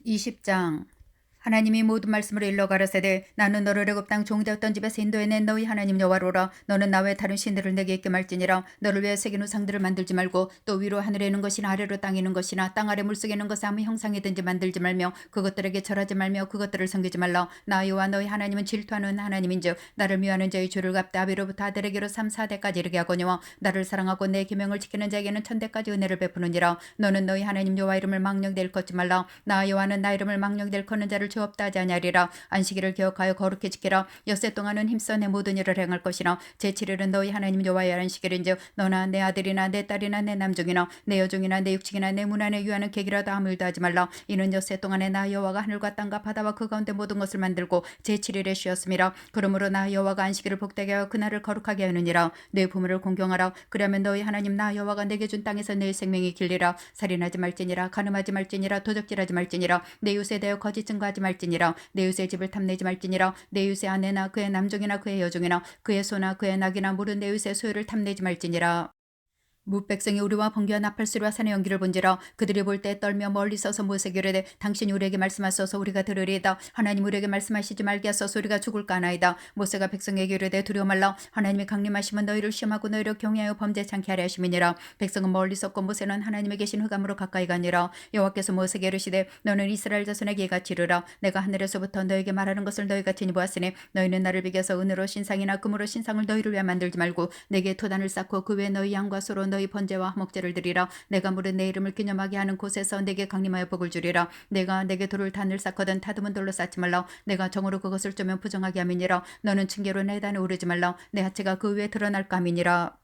20장. 하나님이 모든 말씀으로 일러 가라사대 나는 너를 애굽 땅 종되었던 집에서 인도해낸 너희 하나님 여호와로라. 너는 나 외 다른 신들을 내게 있게 말지니라. 너를 위해 새긴 우상들을 만들지 말고 또 위로 하늘에 있는 것이나 아래로 땅에 있는 것이나 땅 아래 물속에 있는 것을 아무 형상이든지 만들지 말며 그것들에게 절하지 말며 그것들을 섬기지 말라. 나 여호와 너희 하나님은 질투하는 하나님인즉 나를 미워하는 자의 죄를 갚되 아비로부터 아들에게로 3, 4대까지 이르게 하거니와 나를 사랑하고 내 계명을 지키는 자에게는 천대까지 은혜를 베푸느니라. 너는 너희 하나님 여호와 이름을 망령될 걷지 말라. 나 여호와는 나 이름을 망령될 거는 자를 죄 없다 하지 아니하리라. 안식일을 기억하여 거룩히 지키라. 엿새 동안은 힘써 내 모든 일을 행할 것이나 제7일은 너희 하나님 여호와의 안식일인즉 너나 내 아들이나 내 딸이나 내 남종이나 내 여종이나 내 육친이나 내 문안에 유하는 객이라도 아무 일도 하지 말라. 이는 엿새 동안에 나 여호와가 하늘과 땅과 바다와 그 가운데 모든 것을 만들고 제7일에 쉬었음이라. 그러므로 나 여호와가 안식일을 복되게 하여 그날을 거룩하게 하느니라. 내 부모를 공경하라. 그러면 너희 하나님 나 여호와가 내게 준 땅에서 내 생명이 길리라. 살인하지 말지니라. 간음하지 말지니라. 도적질하지 말지니라. 내 이웃에 대하여 거짓 증거하지 말지니라. 내 이웃의 집을 탐내지 말지니라. 내 이웃의 아내나 그의 남종이나 그의 여종이나 그의 소나 그의 낙이나 물은 내 이웃의 소유를 탐내지 말지니라. 무백성이 우리와 번개와 나팔소리와 산의 연기를 본지라. 그들이 볼 때 떨며 멀리 서서 모세에게 이르되 당신이 우리에게 말씀하소서 우리가 들으리이다. 하나님 우리에게 말씀하시지 말게 하소서 우리가 죽을까 하나이다. 모세가 백성에게 이르되 두려워 말라. 하나님이 강림하시면 너희를 시험하고 너희를 경외하여 범죄치 않게 하려 하심이니라. 백성은 멀리 섰고 모세는 하나님의 계신 흑암으로 가까이 가니라. 여호와께서 모세에게 이르시되 너는 이스라엘 자손에게 이같이 이르라. 내가 하늘에서부터 너에게 말하는 것을 너희가 친히 보았으니 너희는 나를 비교해서 은으로 신상이나 금으로 신상을 너희를 위해 만들지 말고 내게 토단을 쌓고 그 위에 너희 양과 소로 너희 번제와 화목제를 드리라. 내가 물은 내 이름을 기념하게 하는 곳에서 내게 강림하여 복을 주리라. 내가 내게 돌을 단을 쌓거든 다듬은 돌로 쌓지 말라. 내가 정으로 그것을 쪼면 부정하게 함이니라. 너는 층계로 내 단에 오르지 말라. 내 하체가 그 위에 드러날까 함이니라.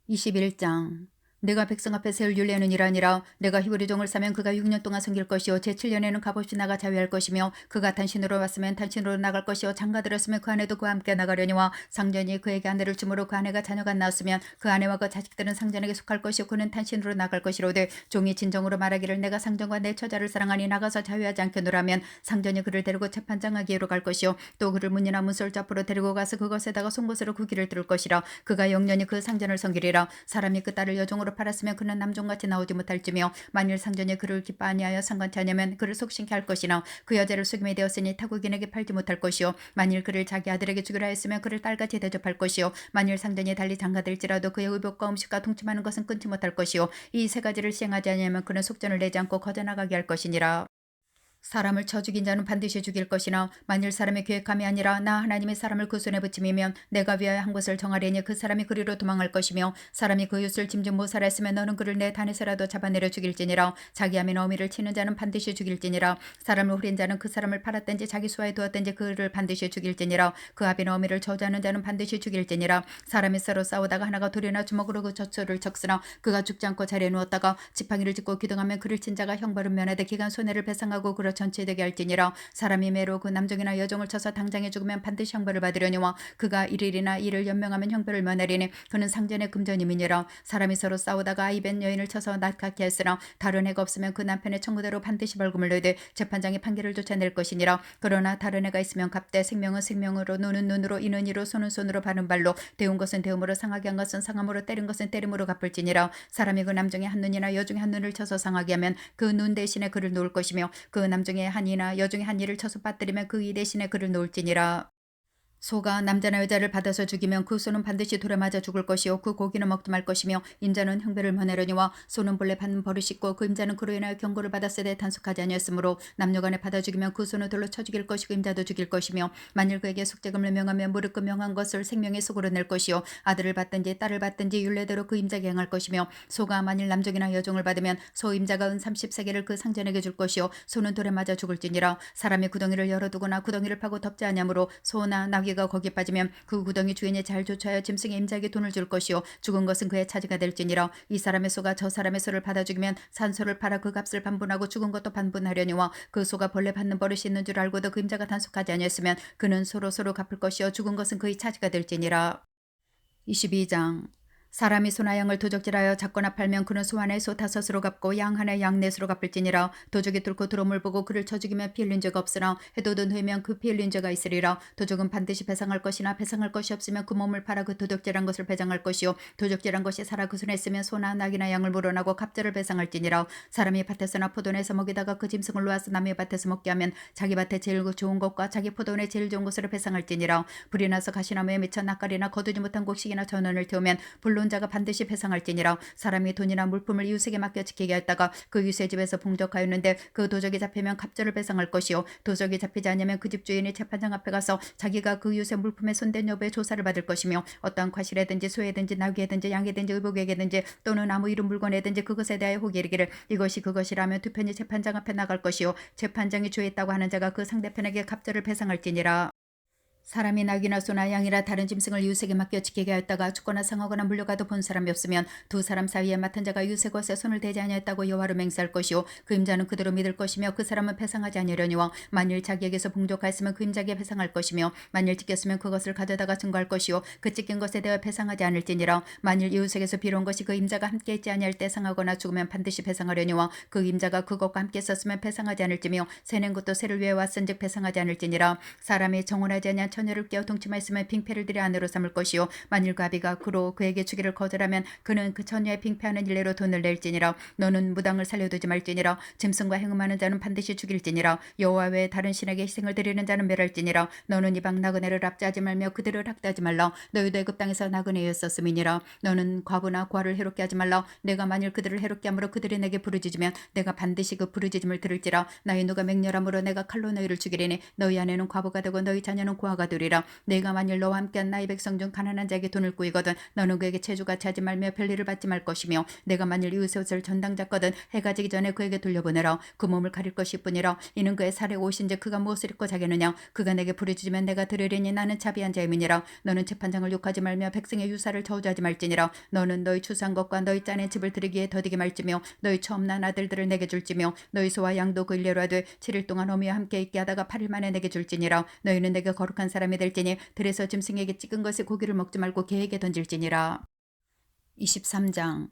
21장. 내가 백성 앞에 세울 율례는 이라니라. 내가 히브리 종을 사면 그가 6년 동안 섬길 것이요 제7년에는 값없이 나가 자위할 것이며 그가 탄신으로 왔으면 탄신으로 나갈 것이요 장가들었으면 그 아내도 그와 함께 나가려니와 상전이 그에게 아내를 주므로 그 아내가 자녀가 낳았으면 그 아내와 그 자식들은 상전에게 속할 것이요 그는 탄신으로 나갈 것이로되 종이 진정으로 말하기를 내가 상전과 내 처자를 사랑하니 나가서 자위하지 않겠노라면 상전이 그를 데리고 재판장하기로 갈 것이요 또 그를 문이나 문설주 앞으로 데리고 가서 그것에다가 송곳으로 그 길을 뚫을 것이라. 그가 영년히 그 상전을 섬기리라. 사람이 그 딸을 여종으로 팔았으면 그는 남종같이 나오지 못할지며 만일 상전이 그를 기뻐 아니하여 상관치 않으면 그를 속신케 할 것이나 그 여자를 속임이 되었으니 타국인에게 팔지 못할 것이요 만일 그를 자기 아들에게 주기로 하였으면 그를 딸같이 대접할 것이요 만일 상전이 달리 장가들지라도 그의 의복과 음식과 동침하는 것은 끊지 못할 것이요 이 세 가지를 시행하지 아니하면 그는 속전을 내지 않고 거저나가게 할 것이니라. 사람을 쳐 죽인 자는 반드시 죽일 것이나 만일 사람의 계획함이 아니라 나 하나님의 사람을 그 손에 붙임이면 내가 위하여 한 곳을 정하려니 그 사람이 그리로 도망할 것이며 사람이 그 이웃을 짐짓 모살했으면 너는 그를 내 단에서라도 잡아내려 죽일지니라. 자기 암인 어미를 치는 자는 반드시 죽일지니라. 사람을 후린 자는 그 사람을 팔았든지 자기 수하에 두었든지 그를 반드시 죽일지니라. 그 아빈 어미를 저주하는 자는 반드시 죽일지니라. 사람이 서로 싸우다가 하나가 돌이나 주먹으로 그 젖소를 쳤으나 그가 죽지 않고 자리에 누웠다가 지팡이를 짚고 기둥하면 그를 친 자가 형벌은 면하되 기간 손해를 배상하고 그를 전체되게 할지니라. 사람이 매로 그 남종이나 여종을 쳐서 당장에 죽으면 반드시 형벌을 받으려니와 그가 1일이나 2일 연명하면 형벌을 면하리니 그는 상전의 금전임이니라. 사람이 서로 싸우다가 아이벤 여인을 쳐서 낫게 했으나 다른 애가 없으면 그 남편의 청구대로 반드시 벌금을 내되 재판장이 판결을 쫓아낼 것이니라. 그러나 다른 애가 있으면 갚되 생명은 생명으로 눈은 눈으로 이는 이로 손은 손으로 바른 발로 데운 것은 데움으로 상하게 한 것은 상함으로 때린 것은 때림으로 갚을지니라. 사람이 그 남종의 한 눈이나 여종의 한 눈을 쳐서 상하게 하면 그 눈 대신에 그를 놓을 것이며 그 남종의 한 이나 여종의 한 이를 쳐서 빠뜨리면 그 이 대신에 그를 놓을지니라. 소가 남자나 여자를 받아서 죽이면 그 소는 반드시 돌에 맞아 죽을 것이요 그 고기는 먹지 말 것이며 인자는 형벌을 면하려니와 소는 본래 받는 벌을 씻고 그 임자는 그로 인하여 경고를 받았으되 단속하지 아니했으므로 남녀간에 받아 죽이면 그 소는 돌로 쳐 죽일 것이고 임자도 죽일 것이며 만일 그에게 속죄금을 명하면 무릇 그 명한 것을 생명의 속으로 낼 것이요 아들을 받든지 딸을 받든지 율례대로 그 임자에게 행할 것이며 소가 만일 남종이나 여종을 받으면 소 임자가 은 30세겔을 그 상전에게 줄 것이요 소는 돌에 맞아 죽을지니라. 사람이 구덩이를 열어두거나 구덩이를 파고 덮지 아니하므로 소나 나귀가 거기 빠지면 그 구덩이 주인이 잘 조처하여 짐승의 임자에게 돈을 줄 것이요 죽은 것은 그의 차지가 될지니라. 이 사람의 소가 저 사람의 소를 받아 죽이면 산 소를 팔아 그 값을 반분하고 죽은 것도 반분하려니와 그 소가 본래 받는 버릇이 있는 줄 알고도 그 임자가 단속하지 아니했으면 그는 서로 갚을 것이요 죽은 것은 그의 차지가 될지니라. 22장. 사람이 소나 양을 도적질하여 잡거나 팔면 그는 소 하나에 소 다섯으로 갚고 양 하나에 양 넷으로 갚을지니라. 도적이 뚫고 들어옴을 보고 그를 쳐 죽이면 피 흘린 죄가 없으나 해도든 후이면 그 피 흘린 죄가 있으리라. 도적은 반드시 배상할 것이나 배상할 것이 없으면 그 몸을 팔아 그 도적질한 것을 배상할 것이요 도적질한 것이 살아 그 손에 있으면 소나 낙이나 양을 물어나고 갑절을 배상할지니라. 사람이 밭에서나 포도원에서 먹이다가 그 짐승을 놓아서 남의 밭에서 먹게 하면 자기 밭에 제일 좋은 것과 자기 포도원에 제일 좋은 것으로 배상할지니라. 불이 나서 가시나무에 미쳐 낯가리나 거두지 못한 곡식이나 전원을 태우면 불론자가 반드시 배상할지니라. 사람이 돈이나 물품을 이웃에게 맡겨 지키게 했다가 그 이웃의 집에서 봉적하였는데 그 도적이 잡히면 갑절을 배상할 것이요 도적이 잡히지 않으면 그 집 주인이 재판장 앞에 가서 자기가 그 이웃의 물품에 손댄 여부의 조사를 받을 것이며 어떠한 과실에든지 소에든지 나귀에든지 양에든지 의복에게든지 또는 아무 이름 물건에든지 그것에 대하여 혹 이르기를 이것이 그것이라면 두 편이 재판장 앞에 나갈 것이요 재판장이 죄했다고 하는 자가 그 상대편에게 갑절을 배상할지니라. 사람이 낙이나 소나 양이라 다른 짐승을 이웃에게 맡겨 지키게 하였다가 죽거나 상하거나 물려가도 본 사람이 없으면 두 사람 사이에 맡은 자가 이웃의 것에 손을 대지 아니하였다고 여호와로 맹세할 것이요 그 임자는 그대로 믿을 것이며 그 사람은 배상하지 아니하려니와 만일 자기에게서 봉족하였으면 그 임자에게 배상할 것이며 만일 찢겼으면 그것을 가져다가 증거할 것이요 그 찢긴 것에 대하여 배상하지 않을지니라. 만일 이웃에게서 빌어온 것이 그 임자가 함께 있지 아니할 때 상하거나 죽으면 반드시 배상하려니와 그 임자가 그것과 함께 썼으면 배상하지 않을지며 새낸 것도 새를 위해 왔은즉 배상하지 않을지니라. 사람이 정혼하지 아니한 처녀를 깨어 동침하였으면 빙패를 들여 아내로 삼을 것이요 만일 그 아비가 그로 그에게 주기를 거절하면 그는 그 처녀의 빙패하는 일례로 돈을 낼지니라. 너는 무당을 살려두지 말지니라. 짐승과 행음하는 자는 반드시 죽일지니라. 여호와 외에 다른 신에게 희생을 드리는 자는 멸할지니라. 너는 이방 나그네를 압제하지 말며 그들을 학대하지 말라. 너희도 애굽 땅에서 나그네였었음이니라. 너는 과부나 고아를 해롭게 하지 말라. 내가 만일 그들을 해롭게 함으로 그들이 내게 부르짖으면 내가 반드시 그 부르짖음을 들을지라. 나의 누가 맹렬함으로 내가 칼로 너희를 죽이리니 너희 아내는 과부가 되고 너희 자녀는 고아가 되리라. 내가 만일 너와 함께한 나의 백성 중 가난한 자에게 돈을 꾸이거든 너는 그에게 채주같이 하지 말며 별일을 받지 말 것이며 내가 만일 이웃의 옷을 전당 잡거든 해가 지기 전에 그에게 돌려보내라. 그 몸을 가릴 것일 뿐이라. 이는 그의 살에 오신즉 그가 무엇을 입고 자겠느냐. 그가 내게 부르짖으면 내가 들으리니 나는 자비한 자임이니라. 너는 재판장을 욕하지 말며 백성의 유사를 저주하지 말지니라. 너는 너희 추수한 것과 너희 짠의 집을 드리기에 더디게 말지며 너희 처음 난 아들들을 내게 줄지며 너희 소와 양도 그 일례로 하되 7일 동안 어미와 함께 있게 하다가 8일 만에 내게 줄지니라. 너희는 내게 거룩한 사람이 될지니 들에서 짐승에게 찢은 것의 고기를 먹지 말고 개에게 던질지니라. 23장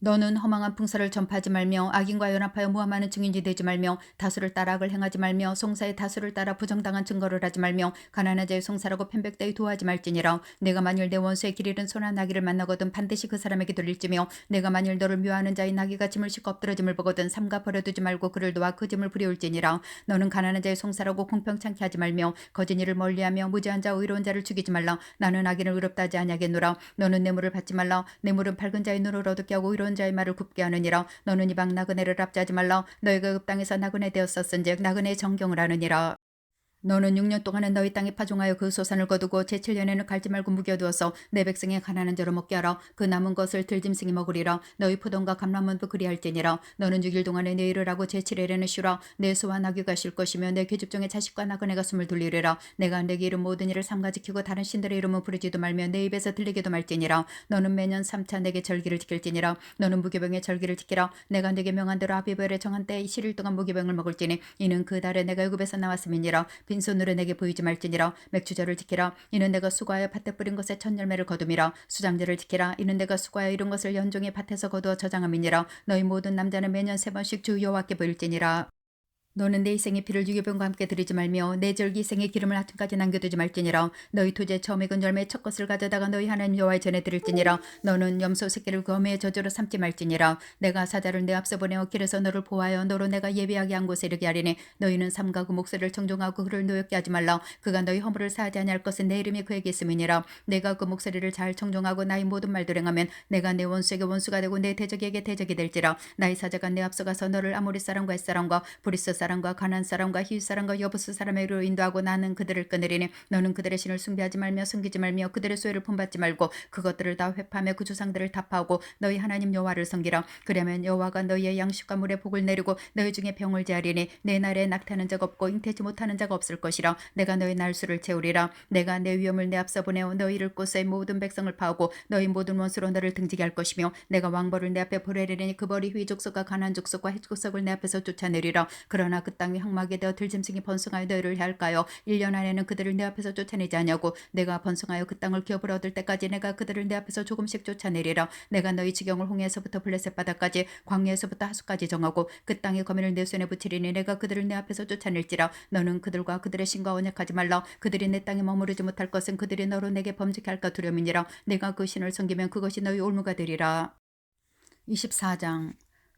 너는 허망한 풍설을 전파하지 말며 악인과 연합하여 모함하는 증인이 되지 말며 다수를 따라 악을 행하지 말며 송사의 다수를 따라 부정당한 증거를 하지 말며 가난한 자의 송사라고 편백되이 도하지 말지니라. 내가 만일 내 원수의 길 잃은 소나 나귀를 만나거든 반드시 그 사람에게 돌릴지며 내가 만일 너를 묘하는 자의 나귀가 짐을 싣고 엎드러짐을 보거든 삼가 버려두지 말고 그를 놓아 그 짐을 부려올지니라. 너는 가난한 자의 송사라고 공평찮게 하지 말며 거짓 일을 멀리하며 무죄한 자 의로운 자를 죽이지 말라. 나는 악인을 의롭다 하지 아니하겠노라. 너는 뇌물을 받지 말라. 뇌물은 밝은 자의 눈을 어둡게 하고 의로운 자의 말을 굽게 하느니라. 너는 이방 나그네를 압제하지 말라. 너희가 그 땅에서 나그네 되었었은즉 나그네의 정경을 하느니라. 너는 6년 동안은 너희 땅에 파종하여 그 소산을 거두고 제7년에는 갈지 말고 묵여두어서 내 백성의 가난한 자로 먹게 하라. 그 남은 것을 들짐승이 먹으리라. 너희 포도원과 감람원도 그리할지니라. 너는 6일 동안에 내 일을 하고 제7일에는 쉬라. 내 소와 나귀가 쉴 것이며 내 계집 중에 자식과 나그네가 숨을 돌리리라. 내가 내게 이른 모든 일을 삼가지키고 다른 신들의 이름은 부르지도 말며 내 입에서 들리게도 말지니라. 너는 매년 3차 내게 절기를 지킬지니라. 너는 무교병의 절기를 지키라. 내가 내게 명한 대로 아비벨의 정한 때에 7일 동안 무교병을 먹을지니 이는 그 달에 내가 애굽에서 나왔음이니라. 빈손으로 내게 보이지 말지니라. 맥주절을 지키라. 이는 내가 수고하여 밭에 뿌린 것의 첫 열매를 거둠이라. 수장절을 지키라. 이는 내가 수고하여 이룬 것을 연종의 밭에서 거두어 저장함이니라. 너희 모든 남자는 매년 3번씩 주 여호와께 보일지니라. 너는 내 희생의 피를 유교병과 함께 드리지 말며 내 절기 희생의 기름을 아침까지 남겨두지 말지니라. 너희 토지에 처음 익은 열매의 첫 것을 가져다가 너희 하나님 여호와의 전에 드릴지니라. 너는 염소 새끼를 그 어미의 저주로 삼지 말지니라. 내가 사자를 내 앞서 보내어 길에서 너를 보호하여 너로 내가 예비하게 한 곳에 이르게 하리니 너희는 삼가 그 목소리를 청종하고 그를 노엽게 하지 말라. 그가 너희 허물을 사하지 아니할 것은 내 이름이 그에게 있음이니라. 내가 그 목소리를 잘 청종하고 나의 모든 말들 행하면 내가 내 원수에게 원수가 되고 내 대적에게 대적이 될지라. 나의 사자가 내 앞서가서 너를 아모리 사람과 헷 사람과 브리스 사람과 가나안 사람과 히윗 사람과 여부스 사람에게로 인도하고 나는 그들을 끊으리니 너는 그들의 신을 숭배하지 말며 숨기지 말며 그들의 소유를 본받지 말고 그것들을 다 회파하며 그 주상들을 타파하고 너희 하나님 여호와를 섬기라. 그러면 여호와가 너희의 양식과 물의 복을 내리고 너희 중에 병을 제하리니 내 날에 낙타는 자 없고 잉태치 못하는 자가 없을 것이라. 내가 너희 날수를 채우리라. 내가 내 위엄을 내 앞서 보내어 너희를 꽃의 모든 백성을 파하고 너희 모든 원수로 너를 등지게 할 것이며 내가 왕벌을 내 앞에 보내리니 그 벌이 휘 족속과 가나안 족속과 헷 족속을 내 앞에서 쫓아내리라. 그러나 일어나 그 땅이 황막이 되어 들짐승이 번성하여 너희를 해할까요? 1년 안에는 그들을 내 앞에서 쫓아내지 아니하고 내가 번성하여 그 땅을 기업을 얻을 때까지 내가 그들을 내 앞에서 조금씩 쫓아내리라. 내가 너희 지경을 홍해에서부터 블레셋 바다까지 광야에서부터 하수까지 정하고 그 땅의 거민을 내 손에 붙이리니 내가 그들을 내 앞에서 쫓아낼지라. 너는 그들과 그들의 신과 언약하지 말라. 그들이 내 땅에 머무르지 못할 것은 그들이 너로 내게 범죄케 할까 두려움이니라. 내가 그 신을 섬기면 그것이 너희 올무가 되리라. 24장.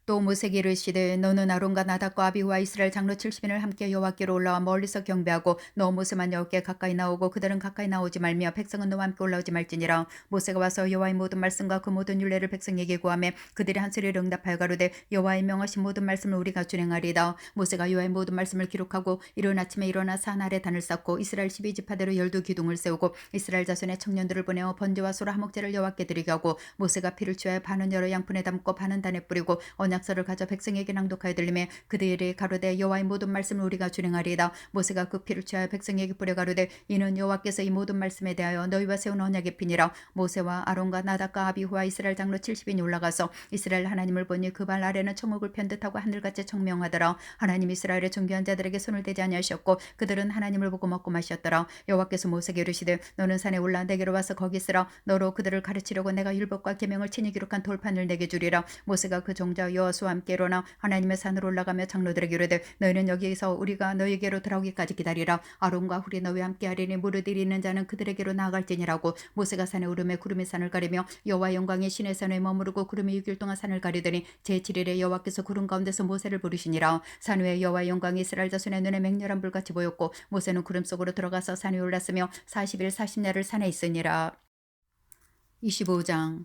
또 모세에게 이르시되 너는 아론과 나답과 아비후와 이스라엘 장로 70인을 함께 여호와께로 올라와 멀리서 경배하고 너 모세만 여호와께 가까이 나오고 그들은 가까이 나오지 말며 백성은 너와 함께 올라오지 말지니라. 모세가 와서 여호와의 모든 말씀과 그 모든 율례를 백성에게 구하며 그들이 한 소리를 응답하여 가로되 여호와의 명하신 모든 말씀을 우리가 준행하리이다. 모세가 여호와의 모든 말씀을 기록하고 이른 아침에 일어나 산 아래 단을 쌓고 이스라엘 12지파대로 12기둥을 세우고 이스라엘 자손의 청년들을 보내어 번제와 소라 화목제를 여호와께 드리게 하고 모세가 피를 취하여 반은 여러 양푼에 담고 반은 단에 뿌리고 언약서를 가져 백성에게 낭독하여 들리며 그들이 가로되 여호와의 모든 말씀을 우리가 준행하리이다. 모세가 그 피를 취하여 백성에게 뿌려 가로되 이는 여호와께서 이 모든 말씀에 대하여 너희와 세운 언약의 피니라. 모세와 아론과 나답과 아비후와 이스라엘 장로 70인이 올라가서 이스라엘 하나님을 보니 그 발 아래는 천국을 편듯하고 하늘같이 청명하더라. 하나님 이스라엘의 존귀한 자들에게 손을 대지 아니하셨고 그들은 하나님을 보고 먹고 마셨더라. 여호와께서 모세에게 이르시되 너는 산에 올라 내게로 와서 거기 있으라. 너로 그들을 가르치려고 내가 율법과 계명을 친히 기록한 돌판을 내게 주리라. 모세가 그 종자 여호수아 함께 일어나 하나님의 산으로 올라가며 장로들에게 이르되 너희는 여기에서 우리가 너희에게로 돌아오기까지 기다리라. 아론과 훌이 너희와 함께 하리니 무릇 일 있는 자는 그들에게로 나아갈지니라고. 모세가 산에 오르매 구름이 산을 가리며 여호와 영광이 신의 산에 머무르고 구름이 6일 동안 산을 가리더니 제7일에 여호와께서 구름 가운데서 모세를 부르시니라. 산 위에 여호와 영광이 이스라엘 자손의 눈에 맹렬한 불같이 보였고 모세는 구름 속으로 들어가서 산 위에 올랐으며 40일 40야를 산에 있으니라. 25장.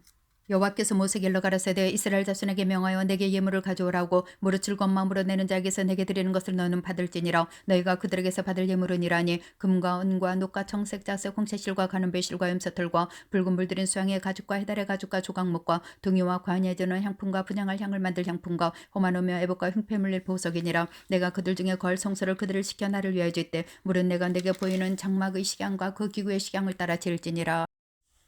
여호와께서 모세에게 일러 가라사대 이스라엘 자손에게 명하여 내게 예물을 가져오라고 무릇을 권마음으로 내는 자에게서 내게 드리는 것을 너는 받을지니라. 너희가 그들에게서 받을 예물은 이라니 금과 은과 녹과 청색 자색 홍채실과 가는 배실과 염소털과 붉은 물들인 수양의 가죽과 해달의 가죽과 조각목과 동이와 관여에 드는 향품과 분향할 향을 만들 향품과 호마노며 애복과 흉패물릴 보석이니라. 내가 그들 중에 거할 성소를 그들을 시켜 나를 위하여 짓되 물은 내가 내게 보이는 장막의 식양과 그 기구의 식양을 따라 지을지니라.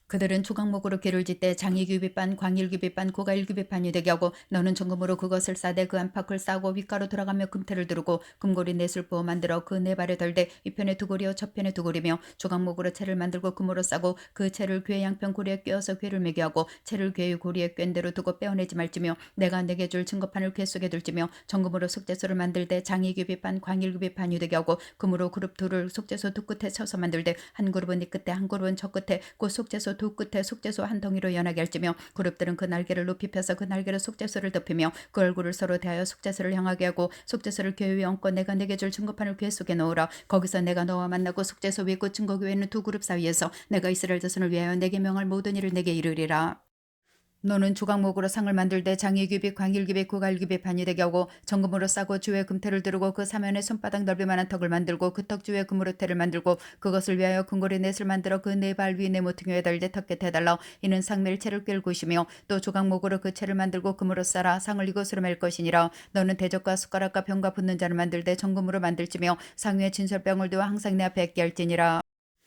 그들은 조각목으로 궤를 짓되 장이규빗반 광일규빗반 고가일규빗반이 되게 하고 너는 정금으로 그것을 싸되 그 안팎을 싸고 윗가로 돌아가며 금태를 두르고 금고리 넷을 부어 만들어 그 네 발에 덜되 이 편에 두 고리여 저 편에 두 고리며 조각목으로 채를 만들고 금으로 싸고 그 채를 궤의 양편 고리에 꿰어서 궤를 매게 하고 채를 궤의 고리에 꿰인 대로 두고 빼어내지 말지며 내가 내게 줄 증거판을 궤 속에 둘지며 정금으로 속죄소를 만들되 장이규빗반 광일규빗반이 되게 하고 금으로 그룹 둘을 속죄소 두 끝에 쳐서 만들되 한 그룹은 이 끝에 한 그룹은 저 끝에 곧 속죄소 두 끝에 속죄소 한 덩이로 연하게 할지며 그룹들은 그 날개를 높이 펴서 그 날개로 속죄소를 덮으며 그 얼굴을 서로 대하여 속죄소를 향하게 하고 속죄소를 궤 위에 얹고 내가 내게 줄 증거판을 궤 속에 넣으라. 거기서 내가 너와 만나고 속죄소 위에 그 증거궤에 있는 두 그룹 사이에서 내가 이스라엘 자손을 위하여 내게 명할 모든 일을 내게 이르리라. 너는 조각목으로 상을 만들되 장이규빗 광일규빗 고갈규빗 반이 되게 하고 정금으로 싸고 주에 금태를 두르고 그 사면에 손바닥 넓이만한 턱을 만들고 그 턱 주에 금으로 태를 만들고 그것을 위하여 금고리 넷을 만들어 그 네 발 위에 네 모퉁이에 달되 턱끝에 달라. 이는 상멜 채를 꿰을 곳이며 또 조각목으로 그 채를 만들고 금으로 싸라. 상을 이것으로 맬 것이니라. 너는 대적과 숟가락과 병과 붓는 자를 만들되 정금으로 만들지며 상위에 진설병을 두어 항상 내 앞에 있게 할지니라.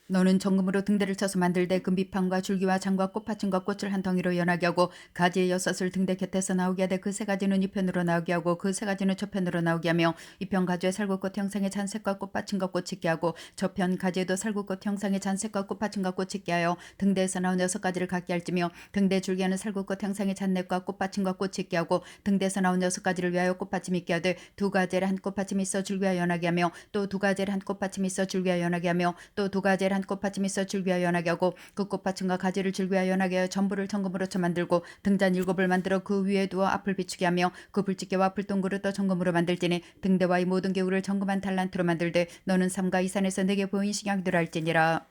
너는 정금으로 등대를 쳐서 만들되 금비판과 줄기와 장과 꽃받침과 꽃을 한 덩이로 연하게 하고 가지의 6을 등대 곁에서 나오게 하되 그 세 가지는 이 편으로 나오게 하고 그 세 가지는 저편으로 나오게 하며 이 편 가지에 살구꽃 형상의 잔색과 꽃받침과 꽃이 있게 하고 저편 가지에도 살구꽃 형상의 잔색과 꽃받침과 꽃이 있게 하여 등대에서 나온 6가지를 갖게 할지며 등대 줄기에는 살구꽃 형상의 잔넷과 꽃받침과 꽃이 있게 하고 등대에서 나온 6가지를 위하여 꽃받침이 있게 하되 두 가지를 한 꽃받침이 있어 줄기와 연하게 하며 또 두 가지를 한 꽃받침이 있어 줄기와 연하게 하며 또 두 가지를 한 꽃받침이 있어 줄기와 연하게 하고 그 꽃받침과 가지를 줄기와 연하게 하여 전부를 정금으로 쳐 만들고 등잔 7을 만들어 그 위에 두어 앞을 비추게 하며 그 불집게와 불동그릇 또 정금으로 만들지니 등대와 이 모든 기구를 정금 한 달란트로 만들되 너는 삼가 이 산에서 내게 보인 식양대로 할지니라.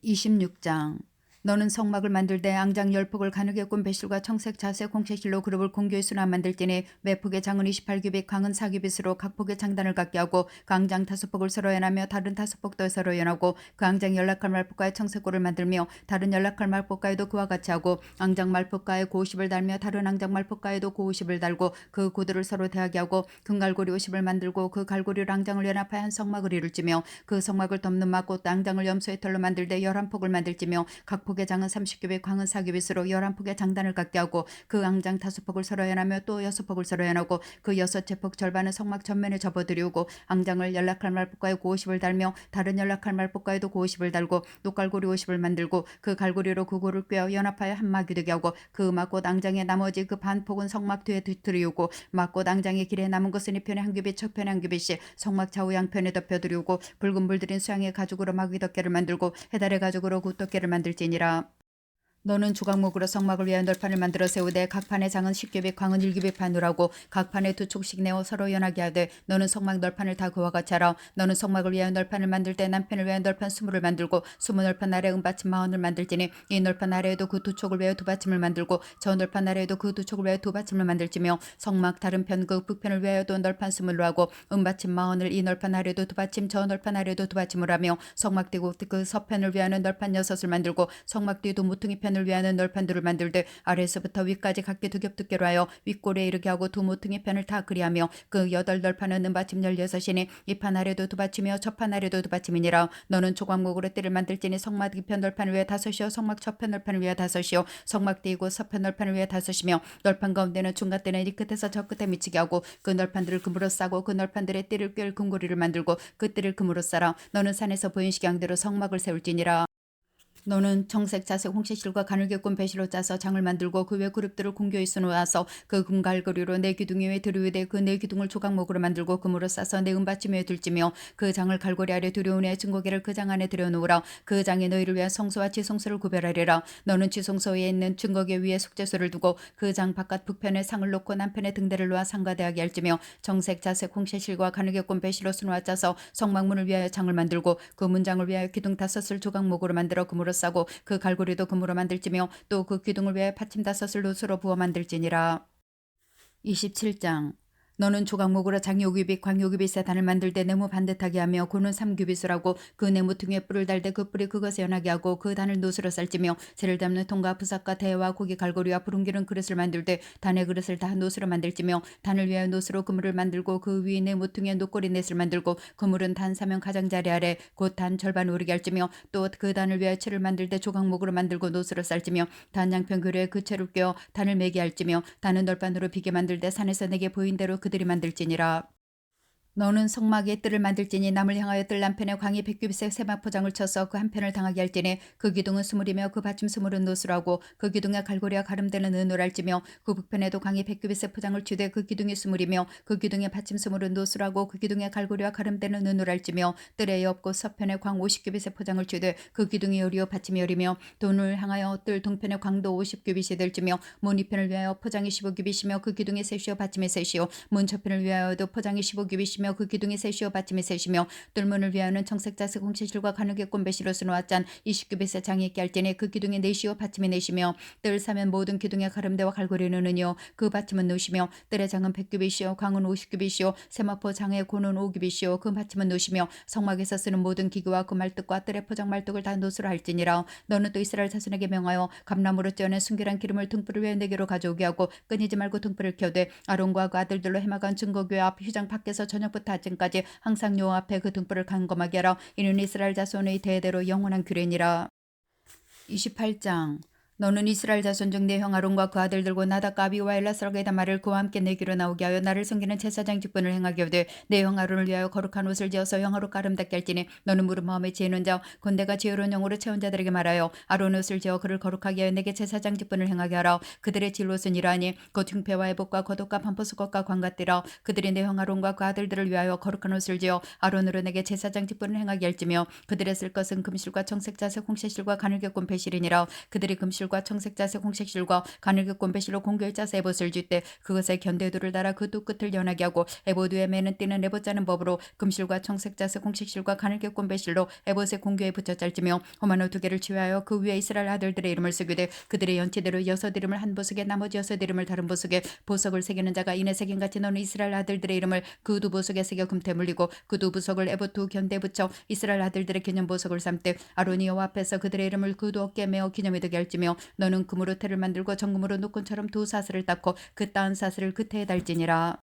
26장. 너는 성막을 만들되 앙장 10폭을 가늘게 꾼 배실과 청색 자색 홍채실로 그룹을 공교의 수나 만들지니 매폭의 장은 28규빗 강은 4규빗으로 각 폭의 장단을 갖게 하고 그 앙장 5폭을 서로 연하며 다른 5폭도 서로 연하고 그 앙장 연락할 말폭가에 청색골을 만들며 다른 연락할 말폭가에도 그와 같이 하고 앙장 말폭가에 고50을 달며 다른 앙장 말폭가에도 고50을 달고 그 고들을 서로 대하게 하고 금갈고리 50을 만들고 그 갈고리로 앙장을 연합하여 한 성막을 이룰지며 그 성막을 덮는 막고 또 앙장을 염소의 털로 만들되 11폭을 만들지며 각 폭 폭의 장은 30규빗 광은 4규빗으로 11폭의 장단을 갖게 하고 그 앙장 5폭을 서로 연하며 또 6폭을 서로 연하고 그 6제폭 절반은 성막 전면에 접어들이우고 앙장을 연락할 말복과에 50을 달며 다른 연락할 말복과에도 50을 달고 녹갈고리 50을 만들고 그 갈고리로 그 고를 꿰어 연합하여 한 막이 되게 하고 그 막꽃 앙장의 나머지 그 반폭은 성막 뒤에 들이우고 막꽃 앙장의 길에 남은 것은 이편에 한 규빗 저편에 한 규빗씩 성막 좌우 양편에 덮여들이우고 붉은 물들인 수양의 가죽으로 막이 덮개를 만들고 해달의 가죽으로 굿덮개를 만들지니라. 너는 주각목으로 성막을 위하여 널판을 만들어 세우되 각 판의 장은 10규빗 광은 1규빗 판으로 하고 각 판에 2촉씩 내어 서로 연하게 하되 너는 성막 널판을 다 그와 같이 하라. 너는 성막을 위하여 널판을 만들 때 남편을 위하여 널판 20을 만들고 20널판 아래 은받침 40을 만들지니 이 널판 아래에도 그 2촉을 위하여 2받침을 만들고 저 널판 아래에도 그 2촉을 위하여 2받침을 만들지며 성막 다른 편 그 북편을 위하여도 널판 20을 하고 은받침 40을 이 널판 아래에도 2받침 저 널판 아래에도 2받침을 하며 성막 뒤고 그 서편을 위하여는 널판 6을 만들고 성막 뒤도 모퉁이 편 을 위하는 널판들을 만들되 아래에서부터 위까지 각기 2겹 두께로 하여 윗골에 이르게 하고 두 모퉁이 편을 다 그리하며 그 8널판은 은받침 16이니 이 판 아래도 2받침이요 저 판 아래도 2받침이니라. 너는 조각목으로 띠를 만들지니 성막 뒤편 널판을 위해 5이요 성막 저편 널판을 위해 5이요 성막 뒤이고 서편 널판을 위해 5이며 널판 가운데는 중간대는 이 끝에서 저 끝에 미치게 하고 그 널판들을 금으로 싸고 그 널판들의 띠를 꿰을 금고리를 만들고 그 띠를 금으로 싸라. 너는 산에서 보인 식양대로 성막을 세울지니라. 너는 정색 자색 홍시실과 가늘게꾼 배실로 짜서 장을 만들고 그 외 그룹들을 공교히 수놓아서 그 금갈거리로 네 기둥 위에 들이우되 그 네 기둥을 조각목으로 만들고 금으로 싸서 네 은받침 위에 들지며 그 장을 갈고리 아래 들여오내 증거기를 그 장 안에 들여놓으라. 그 장에 너희를 위한 성소와 지성소를 구별하리라. 너는 지성소에 있는 증거기 위에 속죄소를 두고 그 장 바깥 북편에 상을 놓고 남편에 등대를 놓아 상가대하게 할지며 정색 자색 홍시실과 가늘게꾼 배실로 수놓아 짜서 성막문을 위하여 장을 만들고 그 문장을 위하여 기둥 5을 조각목으로 만들어 금으로 싸고 그 갈고리도 금으로 만들지며 또 그 기둥을 위해 받침 5을 노수로 부어 만들지니라. 27장. 너는 조각목으로 장요규빗 광요규빗의 단을 만들 때 네모 반듯하게 하며 고는 3규빗을 하고 그 네모 등에 뿔을 달되 그 뿔이 그것에 연하게 하고 그 단을 노수로 쌀지며 재를 담는 통과 부삭과 대와 고기 갈고리와 부릉기는 그릇을 만들 때 단의 그릇을 다 노수로 만들지며 단을 위하여 노수로 그물을 만들고 그 위에 네모 등에 노꼬리 넷을 만들고 그물은 단 사면 가장자리 아래 곧 단 절반 오르게 할지며 또 그 단을 위하여 채를 만들 때 조각목으로 만들고 노수로 쌀지며 단 양편 교류에 그 채를 꿰어 단을 매게 할지며 단은 널판으로 비게 만들 때 산에서 내게 보인 대로 그들이 만들지니라. 너는 성막의 뜰을 만들지니 남을 향하여 뜰 한편에 광이 100규빗의 세마포장을 쳐서 그 한편을 당하게 할지니 그 기둥은 20이며 그 받침 20은 노수라고 그 기둥에 갈고리와 가름대는 은으로 할지며 그 북편에도 광이 100규빗의 포장을 치되 그 기둥이 20이며 그 기둥에 받침 20은 노수라고 그 기둥에 갈고리와 가름대는 은으로 할지며 뜰에 옆고 서편에 광 50규빗의 포장을 치되 그 기둥이 열이요 받침이 열이며 돈을 향하여 뜰 동편에 광도 50규빗이 될지며 문 이편을 위하여 포장이 15규빗이며 그 기둥이 셋이요 받침이 셋이요 문 저편을 위하여도 포장이 15규빗이며 그 기둥이 셋이요 받침이 셋이며 뜰문을 위하여는 청색자색 홍시실과 가늘게꾼 배실로 수놓았잔 20규빗의 장이 있게 할지니 그 기둥이 넷이요 받침이 넷이며 뜰 사면 모든 기둥의 가름대와 갈고리는 은이요 그 받침은 노시며 뜰의 장은 100규빗이요 광은 50규빗이요 세마포 장의 고는 5규빗이요 그 받침은 노시며 성막에서 쓰는 모든 기구와 그 말뚝과 뜰의 포장 말뚝을 다 노수로 할지니라. 너는 또 이스라엘 자손에게 명하여 감나무로 쪄낸 순결한 기름을 등불을 위해 내게로 가져오게 하고 끊이지 말고 등불을 켜되 아론과 그 아들들로 해마간 증거교회 앞 휘장 밖에서 저녁부터 아침까지 항상 여호와 앞에 그 등불을 간검하게 하라. 이는 이스라엘 자손의 대대로 영원한 규례니라. 28장. 너는 이스라엘 자손 중 내 형 아론과 그 아들들과 나답과 아비와 엘라살과 다말을 그와 함께 내기로 나오게 하여 나를 섬기는 제사장 직분을 행하게 하되 내 형 아론을 위하여 거룩한 옷을 지어서 형으로 아름답게 할지니 너는 무릇 마음에 지혜는 자 곧 내가 지혜로운 영으로 채운 자들에게 말하여 아론 옷을 지어 그를 거룩하게 하여 내게 제사장 직분을 행하게 하라. 그들의 진옷은 이러하니 곧 흉패와 애복과 겉옷과 반포수것과 광같되라. 그들이 내 형 아론과 그 아들들을 위하여 거룩한 옷을 지어 아론으로 내게 제사장 직분을 행하게 할지며 그들의 쓸 것은 금실과 청색자색 홍시실과 가늘게꾼 배실이니라. 그들이 금실과 청색자색 홍색실과 가늘게꾼 배실로 공교히 짜서 에봇을 쥐때 그것에 견대도를 달아 그 두 끝을 연하게 하고 에봇 위에 매는 띠는 에봇 짜는 법으로 금실과 청색자색 홍색실과 가늘게꾼 배실로 에봇의 공교에 붙여 짤지며 홈한 옷 2개를 취하여 그 위에 이스라엘 아들들의 이름을 쓰기되 그들의 연치대로 6 이름을 한 보석에 나머지 6 이름을 다른 보석에 보석을 새기는 자가 이내 새김같이 너는 이스라엘 아들들의 이름을 그 두 보석에 새겨 금태 물리고 그 두 보석을 에봇 두 견대에 붙여 이스라엘 아들들의 기념 보석을 삼되 아론이 여호와 앞에서 그들의 이름을 그 두 어깨에 메어 기념이 되게 할지며 너는 금으로 태를 만들고 정금으로 노끈처럼 두 사슬을 닦고 그 따은 사슬을 그 태에 달지니라.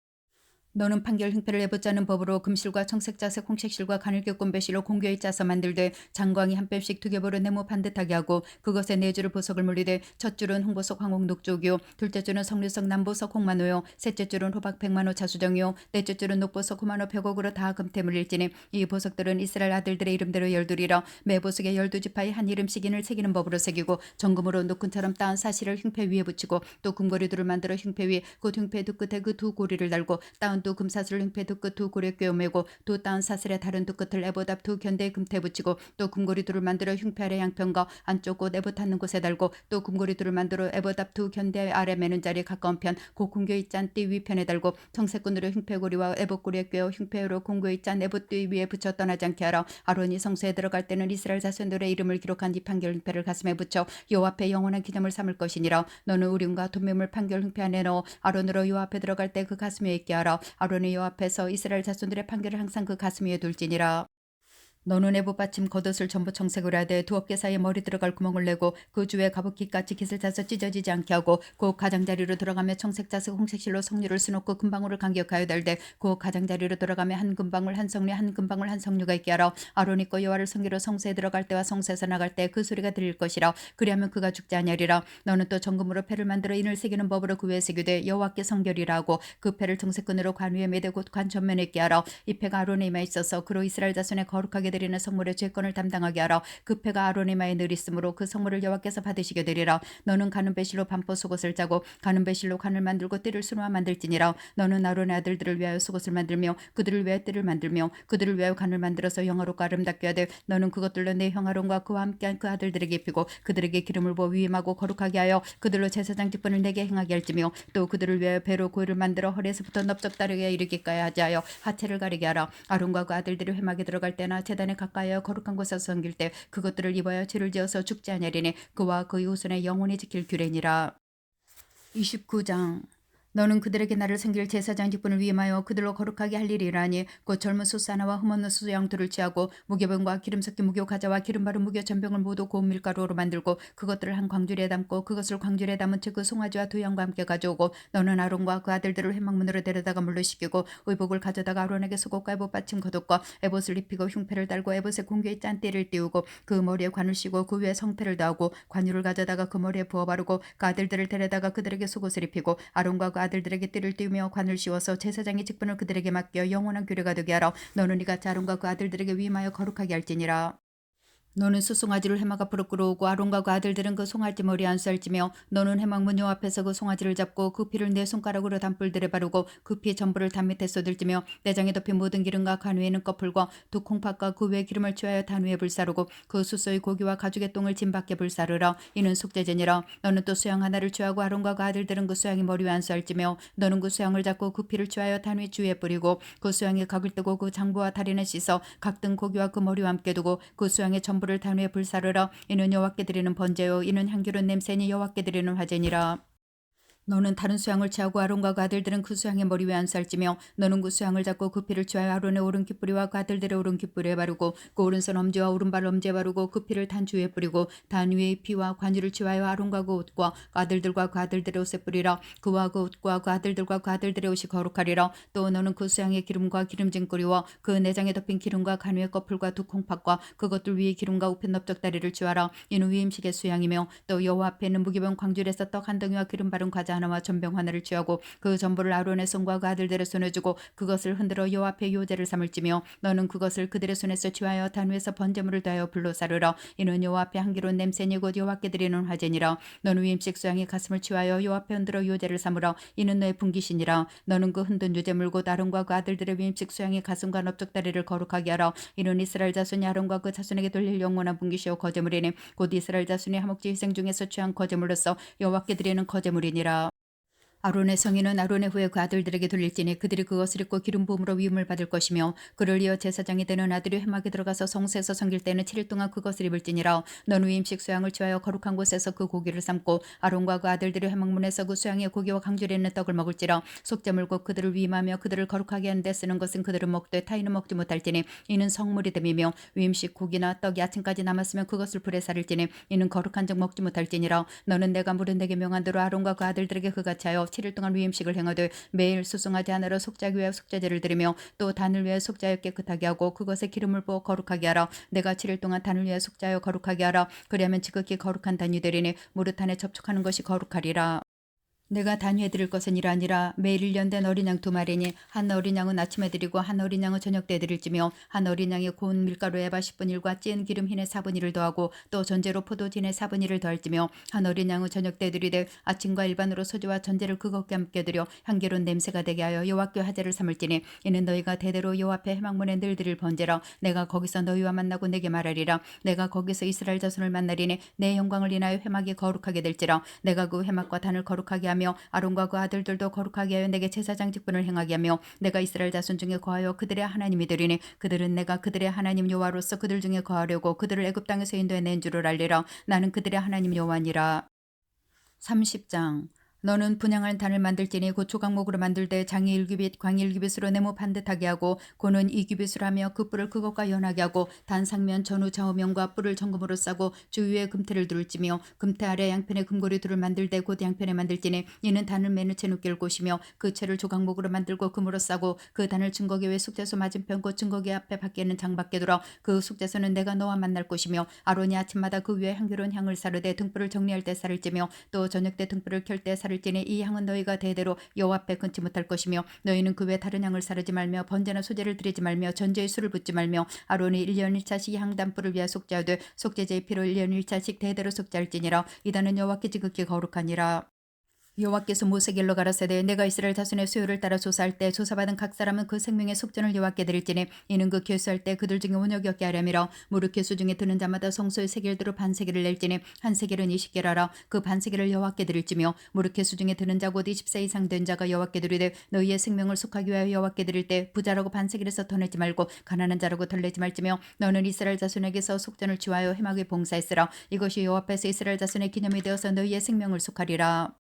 너는 판결 흉패를 내보자는 법으로 금실과 청색자색 홍색실과 가늘게 배실로 공교히 짜서 만들되 장광이 한 뼘씩 두 겹으로 네모 반듯하게 하고 그것에 네 줄을 보석을 물리되 첫 줄은 홍보석 황옥 녹쪽이요 둘째 줄은 석류석 남보석 홍만호요 셋째 줄은 호박 백만호 자수정이요 넷째 줄은 녹보석 호만호 백옥으로 다 금태물 일지니 이 보석들은 이스라엘 아들들의 이름대로 열둘이라 매 보석에 12지파의 한 이름씩 인을 새기는 법으로 새기고 정금으로 노끈처럼 따은 사실을 흉패 위에 붙이고 또 금고리들을 만들어 흉패 위에 곧 흉패 두 끝에 그 두 고리를 달고 따은 또 금사슬을 흉패 두 끝 두 고리에 꿰매고 또 따은 사슬의 다른 두 끝을 에봇 앞 두 견대에 금태 붙이고 또 금고리 둘을 만들어 흉패 아래 양편과 안쪽 곳 에봇 닿는 곳에 달고 또 금고리 둘을 만들어 에봇 앞 두 견대 아래 매는 자리에 가까운 편 곧 공교의 짠띠 위편에 달고 청색끈으로 흉패고리와 에봇고리에 꿰어 흉패로 공교의 짠 에봇띠 위에 붙여 떠나지 않게 하라. 아론이 성소에 들어갈 때는 이스라엘 자손들의 이름을 기록한 이 판결 흉패를 가슴에 붙여 여호와 앞에 영원한 기념을 삼을 것이니라. 너는 우림과 돈매물 판결 흉패 안에 넣어 아론으로 여호와 앞에 들어갈 때 그 가슴 위에 있게 하라. 아론의 여호와 앞에서 이스라엘 자손들의 판결을 항상 그 가슴 위에 둘지니라. 너는 에봇 받침 겉옷을 전부 청색으로 하되 두 어깨 사이에 머리 들어갈 구멍을 내고 그 주에 가부키같이 깃을 짜서 찢어지지 않게 하고 그 가장자리로 들어가며 청색자색 홍색실로 석류를 수놓고 금방울을 간격하여 달되 그 가장자리로 들어가며 한 금방울 한 석류 한 금방울 한 석류가 있게 하라. 아론이 거 여호와를 섬기러 성소에 들어갈 때와 성소에서 나갈 때 그 소리가 들릴 것이라. 그리하면 그가 죽지 아니하리라. 너는 또 정금으로 패를 만들어 인을 새기는 법으로 그 위에 새기되 여호와께 성결이라 하고 그 패를 청색끈으로 관 위에 매대 곧 관 전면에 있게 하라. 이 패가 아론의 이마에 있어서 그로 이스라엘 자손의 거룩하게 드리는 성물의 죄권을 담당하게 하라. 그 패가 아론의 이마에 늘 있으므로 그 성물을 여호와께서 받으시게 되리라. 너는 가는 배실로 반포 속옷을 짜고 가는 배실로 관을 만들고 띠를 수놓아 만들지니라. 너는 아론의 아들들을 위하여 속옷을 만들며 그들을 위하여 띠를 만들며 그들을 위하여 관을 만들어서 영화롭고 아름답게 하되 너는 그것들로 내 형 아론과 그와 함께한 그 아들들에게 입히고 그들에게 기름을 부어 위임하고 거룩하게 하여 그들로 제사장 직분을 내게 행하게 할지며 또 그들을 위하여 배로 고위를 만들어 허리에서부터 넓적다르게 이르기까지 하지 하여 하체를 가리게 하라. 아론과 그 아들들이 회막에 들어갈 때나 제단에 가까이 거룩한 곳에서 섬길 때 그것들을 입어야 죄를 지어서 죽지 아니하리니 그와 그의 후손의 영원히 지킬 규례니라. 29장 너는 그들에게 나를 섬길 제사장 직분을 위임하여 그들로 거룩하게 할 일이라니 곧 젊은 소스 하나와 흠없는 소수 양들을 취하고 무교병과 기름 섞인 무교 과자와 기름 바른 무교 전병을 모두 고운 밀가루로 만들고 그것들을 한 광주리에 담고 그것을 광주리에 담은 채 그 송아지와 두 양과 함께 가져오고 너는 아론과 그 아들들을 회막문으로 데려다가 물로 씻기고 의복을 가져다가 아론에게 속옷과 에봇 받침 겉옷과 에봇을 입히고 흉패를 달고 에봇에 공기의 짠띠를 띄우고 그 머리에 관을 씌고 그 위에 성패를 더하고 관유를 가져다가 그 머리에 부어 바르고 그 아들들을 데려다가 그들에게 속옷을 입히고 아론과 그 아들들에게 띠를 띄우며 관을 씌워서 제사장의 직분을 그들에게 맡겨 영원한 규례가 되게 하라. 너는 이같이 아론과 그 아들들에게 위임하여 거룩하게 할지니라. 너는 수송아지를 해막 앞으로 끌어오고 아론과 그 아들들은 그 송아지 머리에 안수할지며 너는 해막 문 요 앞에서 그 송아지를 잡고 그 피를 네 손가락으로 담불들에 바르고 그 피의 전부를 담 밑에 쏟을지며 내장에 덮인 모든 기름과 간 위에는 껍풀과 두 콩팥과 그 외의 기름을 취하여 단 위에 불사르고 그 수소의 고기와 가죽의 똥을 진 밖에 불사르라. 이는 속죄제니라. 너는 또 수양 하나를 취하고 아론과 그 아들들은 그 수양이 머리 위에 안수할지며 너는 그 수양을 잡고 그 피를 취하여 단 위 주위에 뿌리고 그 수양에 각을 뜨고 그 장부와 다리는 씻어 각등 고기와 그 머리와 함께 두고 그 수양의 전부 를 단 위에 불사르라. 이는 여호와께 드리는 번제요 이는 향기로운 냄새니 여호와께 드리는 화제니라. 너는 다른 수양을 취하고 아론과 그 아들들은 그 수양의 머리 위에 안수할지며 너는 그 수양을 잡고 그 피를 취하여 아론의 오른 귓뿌리와 그 아들들의 오른 귓뿌리에 바르고 그 오른손 엄지와 오른발 엄지에 바르고 그 피를 단 주위에 뿌리고 단 위의 피와 관유를 취하여 아론과 그 옷과 그 아들들과 그 아들들의 옷에 뿌리라. 그와 그 옷과 그 아들들과 그 아들들의 옷이 거룩하리라. 또 너는 그 수양의 기름과 기름진 꿀이와 그 내장에 덮인 기름과 간 위의 껍풀과 두 콩팥과 그것들 위에 기름과 우편 넓적다리를 취하라. 이는 위임식의 수양이며 또 여호와 앞에 있는 무기병 광줄에서 떡 한 덩이와 기름 바른 과자 하나와 전병 하나를 취하고 그 전부를 아론의 손과 그 아들들의 손에 주고 그것을 흔들어 여호와 앞에 요제를 삼을지며 너는 그것을 그들의 손에서 취하여 단 위에서 번제물을 더하여 불로 사르라. 이는 여호와 앞에 향기로운 냄새니 곧 여호와께 드리는 화제니라. 너는 위임식 수양의 가슴을 취하여 여호와 앞에 흔들어 요제를 삼으라. 이는 너의 분깃이니라. 너는 그 흔든 유제물 곧 아론과 그 아들들의 위임식 수양의 가슴과 넓적다리를 거룩하게 하라. 이는 이스라엘 자손이 아론과 그 자손에게 돌릴 영원한 분깃이요 거제물이니 곧 이스라엘 자손이 화목제 희생 중에서 취한 거제물로서 여호와께 드리는 거제물이니라. 아론의 성인은 아론의 후에 그 아들들에게 돌릴지니 그들이 그것을 입고 기름 부음으로 위임을 받을 것이며 그를 이어 제사장이 되는 아들이 회막에 들어가서 성소에서 섬길 때는 7일 동안 그것을 입을지니라. 너는 위임식 수양을 취하여 거룩한 곳에서 그 고기를 삶고 아론과 그 아들들이 회막문에서 그 수양의 고기와 강줄에 있는 떡을 먹을지라. 속죄물 곧 그들을 위임하며 그들을 거룩하게 하는 데 쓰는 것은 그들은 먹되 타인은 먹지 못할지니 이는 성물이 됨이며 위임식 고기나 떡이 아침까지 남았으면 그것을 불에 사릴지니 이는 거룩한 적 먹지 못할지니라. 너는 내가 물은 내게 명한 대로 아론과 그 아들들에게 그같이 하여 지켜 7일 동안 위임식을 행하되 매일 수송하지 않으러 속죄하기 위하여 속죄제를 드리며 또 단을 위하여 속죄하여 깨끗하게 하고 그것에 기름을 부어 거룩하게 하라. 내가 7일 동안 단을 위하여 속죄하여 거룩하게 하라. 그리하면 지극히 거룩한 단이 되리니 무릇 단에 접촉하는 것이 거룩하리라. 내가 단위에 드릴 것은 이러하니라. 매일 1년 된 어린 양 2마리니 한 어린 양은 아침에 드리고 한 어린 양은 저녁 때 드릴지며 한 어린 양이 고운 밀가루 에바 10분의 1과 찌은 기름 흰에 4분의 1을 더하고 또 전제로 포도진에 4분의 1을 더할지며 한 어린 양은 저녁 때 드리되 아침과 일반으로 소주와 전제를 그것과 함께 드려 향기로운 냄새가 되게 하여 여호와께 화제를 삼을지니 이는 너희가 대대로 여호와 앞에 회막문에 늘 드릴 번제라. 내가 거기서 너희와 만나고 내게 말하리라. 내가 거기서 이스라엘 자손을 만나리니 내 영광을 인하여 회막이 거룩하게 될지라. 내가 그 회막과 단을 거룩하게 하며 아론과 그 아들들도 거룩하게 하여 내게 제사장 직분을 행하게 하며 내가 이스라엘 자손 중에 거하여 그들의 하나님이 되리니 그들은 내가 그들의 하나님 여호와로서 그들 중에 거하려고 그들을 애굽 땅에서 인도해 낸 줄을 알리라. 나는 그들의 하나님 여호와니라. 30장. 너는 분향할 단을 만들지니 곧 조각목으로 만들되 장이 1규빗 광이 1규빗으로 네모 반듯하게 하고 고는 2규빗으로 하며 그 뿔을 그것과 연하게 하고 단 상면 전후 좌우면과 뿔을 정금으로 싸고 주위에 금태를 둘지며 금태 아래 양편에 금고리 둘을 만들되 곧 양편에 만들지니 이는 단을 매는 채 묶일 곳이며 그 채를 조각목으로 만들고 금으로 싸고 그 단을 증거기 외 숙제소 맞은편 곧 증거기 앞에 밖에 있는 장 밖에 두라. 그 숙제소는 내가 너와 만날 곳이며 아론이 아침마다 그 위에 향기로운 향을 사르되 등불을 정리할 때 사를지며 또 저녁 때 등불을 켤 때 사를지니 이 향은 너희가 대대로 여호와 앞에 끊지 못할 것이며 너희는 그 외 다른 향을 사르지 말며 번제나 소제를 드리지 말며 전제의 술을 붓지 말며 아론이 1년 1차씩 향단불을 위하여 속죄하되 속죄제의 피로 1년 1차씩 대대로 속죄할지니라. 이단은 여호와께 지극히 거룩하니라. 여호와께서 모세에게 일러 가라사대 내가 이스라엘 자손의 수요를 따라 조사할 때 조사받은 각 사람은 그 생명의 속전을 여호와께 드릴지니 이는 그 계수할 때 그들 중에 온역이 없게 하렴이라. 무릇 계수 중에 드는 자마다 성소의 세겔대로 반세겔을 낼지니 한 세겔은 20개라라. 그 반세겔을 여호와께 드릴지며 무릇 계수 중에 드는 자 곧 20세 이상 된 자가 여호와께 드리되 너희의 생명을 속하기 위하여 여호와께 드릴 때 부자라고 반세겔에서 더 내지 말고 가난한 자라고 덜 내지 말지며 너는 이스라엘 자손에게서 속전을 취하여 회막에 봉사했으라. 이것이 여호와 앞에서 이스라엘 자손의 기념이 되어서 너희의 생명을 속하리라.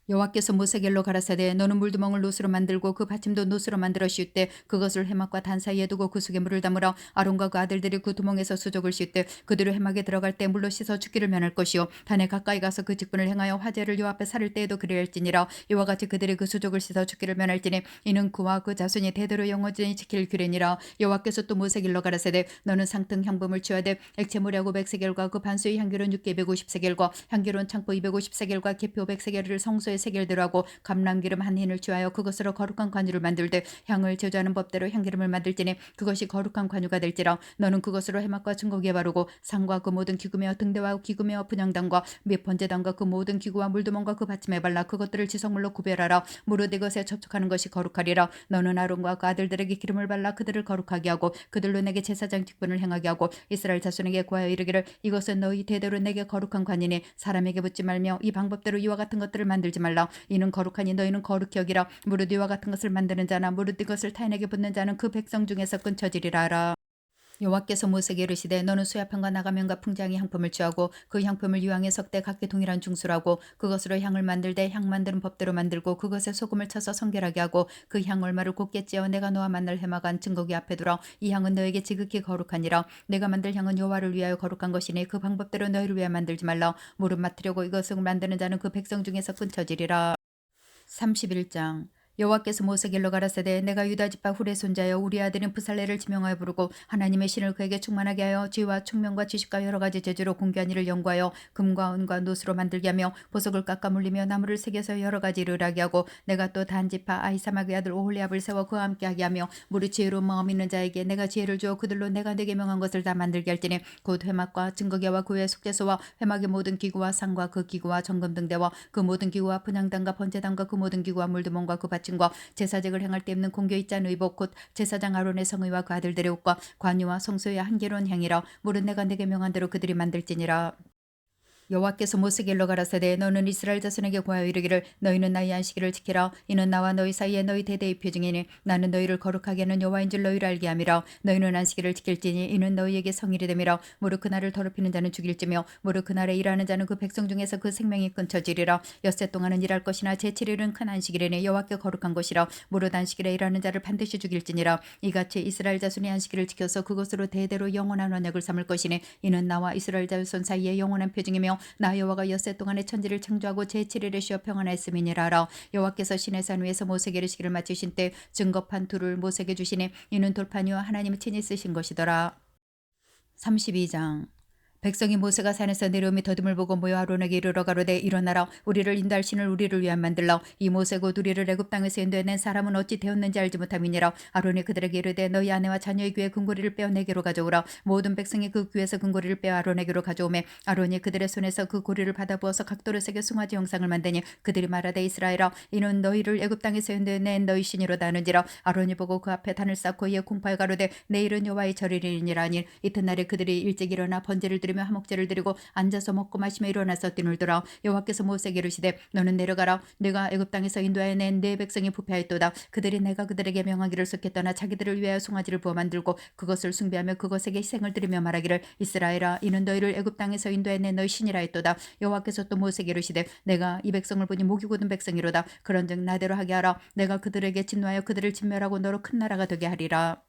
여호와께서 모세에게 일러 가라사대 너는 물두멍을 노스로 만들고 그 받침도 노스로 만들어 씌울 때 그것을 해막과 단 사이에 두고 그 속에 물을 담으라. 아론과 그 아들들이 그 두멍에서 수족을 씌울 때 그들을 해막에 들어갈 때 물로 씻어 죽기를 면할 것이요 단에 가까이 가서 그 직분을 행하여 화제를 여호와 앞에 사를 때에도 그리할지니라. 이와 같이 그들이 그 수족을 씻어 죽기를 면할지니 이는 그와 그 자손이 대대로 영원히 지킬 규례니라. 여호와께서 또 모세에게 일러 가라사대 너는 상등 향품을 취하되 액체물약 500세겔과 그 반수의 향기로운 육개 150세겔과 향기로운 창포 250세겔과 계표 100세겔을 성소에 세겔대로 하고 감람기름 한 흰을 취하여 그것으로 거룩한 관유를 만들되 향을 제조하는 법대로 향기름을 만들지니 그것이 거룩한 관유가 될지라. 너는 그것으로 해막과 증거기에 바르고 상과 그 모든 기구며 등대와 기구며 분향단과 및 번제단과 그 모든 기구와 물두멍과 그 받침에 발라 그것들을 지성물로 구별하라. 무릇 이것에 접촉하는 것이 거룩하리라. 너는 아론과 그 아들들에게 기름을 발라 그들을 거룩하게 하고 그들로 내게 제사장 직분을 행하게 하고 이스라엘 자손에게 구하여 이르기를 이것은 너희 대대로 내게 거룩한 관이니 사람에게 묻지 말며 이 방법대로 이와 같은 것들을 만들지 말라. 이는 거룩하니 너희는 거룩히 여기라. 무릇 이와 같은 것을 만드는 자나 무릇 이것을 타인에게 붓는 자는 그 백성 중에서 끊쳐지리라 하라. 여호와께서 모세에게 이르시되 너는 수야편과 나가면과 풍장의 향품을 취하고 그 향품을 유황에 섞되 각기 동일한 중수라고 그것으로 향을 만들되 향 만드는 법대로 만들고 그것에 소금을 쳐서 성결하게 하고 그 향 얼마를 곱게 찌어 내가 너와 만날 해막한 증거기 앞에 두라. 이 향은 너에게 지극히 거룩하니라. 내가 만들 향은 여호와를 위하여 거룩한 것이니 그 방법대로 너희를 위하여 만들지 말라. 무릇 맡으려고 이것을 만드는 자는 그 백성 중에서 끊쳐지리라. 31장. 여호와께서 모세에게 일러 가라사대 내가 유다 지파 훌의 손자여 우리 아들인 부살레를 지명하여 부르고 하나님의 신을 그에게 충만하게 하여 지혜와 총명과 지식과 여러 가지 재주로 공교한 일을 연구하여 금과 은과 노스로 만들게 하며 보석을 깎아 물리며 나무를 새겨서 여러 가지 일을 하게 하고 내가 또 단 지파 아히사막의 아들 오홀리압을 세워 그와 함께 하게 하며 무릇 지혜로운 마음 있는 자에게 내가 지혜를 주어 그들로 내가 내게 명한 것을 다 만들게 할지니 곧 회막과 증거계와 그 외 속죄소와 회막의 모든 기구와 상과 그 기구와 정금 등대와 그 모든 기구와 분향단과 번제단과 그 모든 기구와 물두멍과 그 받침과 제사직을 행할 때 입는 공교 있자는 의복 곧 제사장 아론의 성의와 그 아들들의 옷과 관유와 성소의 한계로운 향이라. 무릇 내가 내게 명한 대로 그들이 만들지니라. 여호와께서 모세에게 일러 가라사대 너는 이스라엘 자손에게 고하여 이르기를 너희는 나의 안식일을 지키라. 이는 나와 너희 사이에 너희 대대의 표징이니 나는 너희를 거룩하게 하는 여호와인 줄 너희를 알게 함이라. 너희는 안식일을 지킬지니 이는 너희에게 성일이 됨이라. 무릇 그날을 더럽히는 자는 죽일지며 무릇 그날에 일하는 자는 그 백성 중에서 그 생명이 끊쳐지리라. 엿새 동안은 일할 것이나 제7일은 큰 안식일이니 여호와께 거룩한 것이라. 무릇 안식일에 일하는 자를 반드시 죽일지니라. 이같이 이스라엘 자손이 안식일을 지켜서 그것으로 대대로 영원한 언약을 삼을 것이니 이는 나와 이스라엘 자손 사이에 영원한 표징이며 나 여호와가 엿새 동안에 천지를 창조하고 제7일에 쉬어 평안했음이니라 하라. 여호와께서 시내 산 위에서 모세에게 이르시기를 마치신 때 증거판 둘을 모세에게 주시니 이는 돌판이요 하나님이 친히 쓰신 것이더라. 32장. 백성이 모세가 산에서 내려오며 더듬을 보고 모여 아론에게 이르러 가로되 일어나라 우리를 인도할 신을 우리를 위한 만들라. 이 모세 곧 우리를 애굽 땅에서 인도해낸 사람은 어찌 되었는지 알지 못함이니라. 아론이 그들에게 이르되 너희 아내와 자녀의 귀에 금고리를 빼어 내게로 가져오라. 모든 백성이 그 귀에서 금고리를 빼어 아론에게로 가져오매 아론이 그들의 손에서 그 고리를 받아 부어서 각도로 새겨 숭아지 형상을 만드니 그들이 말하되 이스라엘아 이는 너희를 애굽 땅에서 인도해낸 너희 신이로다 하는지라. 아론이 보고 그 앞에 단을 쌓고 이에 공파에 가로되 내일은 여호와의 절일이니라 하니 이튿날에 그들이 일찍 일어나 번제를 드리며 화목제를 드리고 앉아서 먹고 마시며 일어나서 뛰놀더라. 여호와께서 모세에게 이르시되 너는 내려가라. 내가 애굽 땅에서 인도해낸 내 백성이 부패하였도다. 그들이 내가 그들에게 명하기를 속히 떠나 자기들을 위하여 송아지를 부어 만들고 그것을 숭배하며 그것에게 희생을 드리며 말하기를 이스라엘아 이는 너희를 애굽 땅에서 인도해낸 너희 신이라 했도다. 여호와께서 또 모세에게 이르시되 내가 이 백성을 보니 목이 곧은 백성이로다. 그런즉 나대로 하게 하라. 내가 그들에게 진노하여 그들을 진멸하고 너로 큰 나라가 되게 하리라.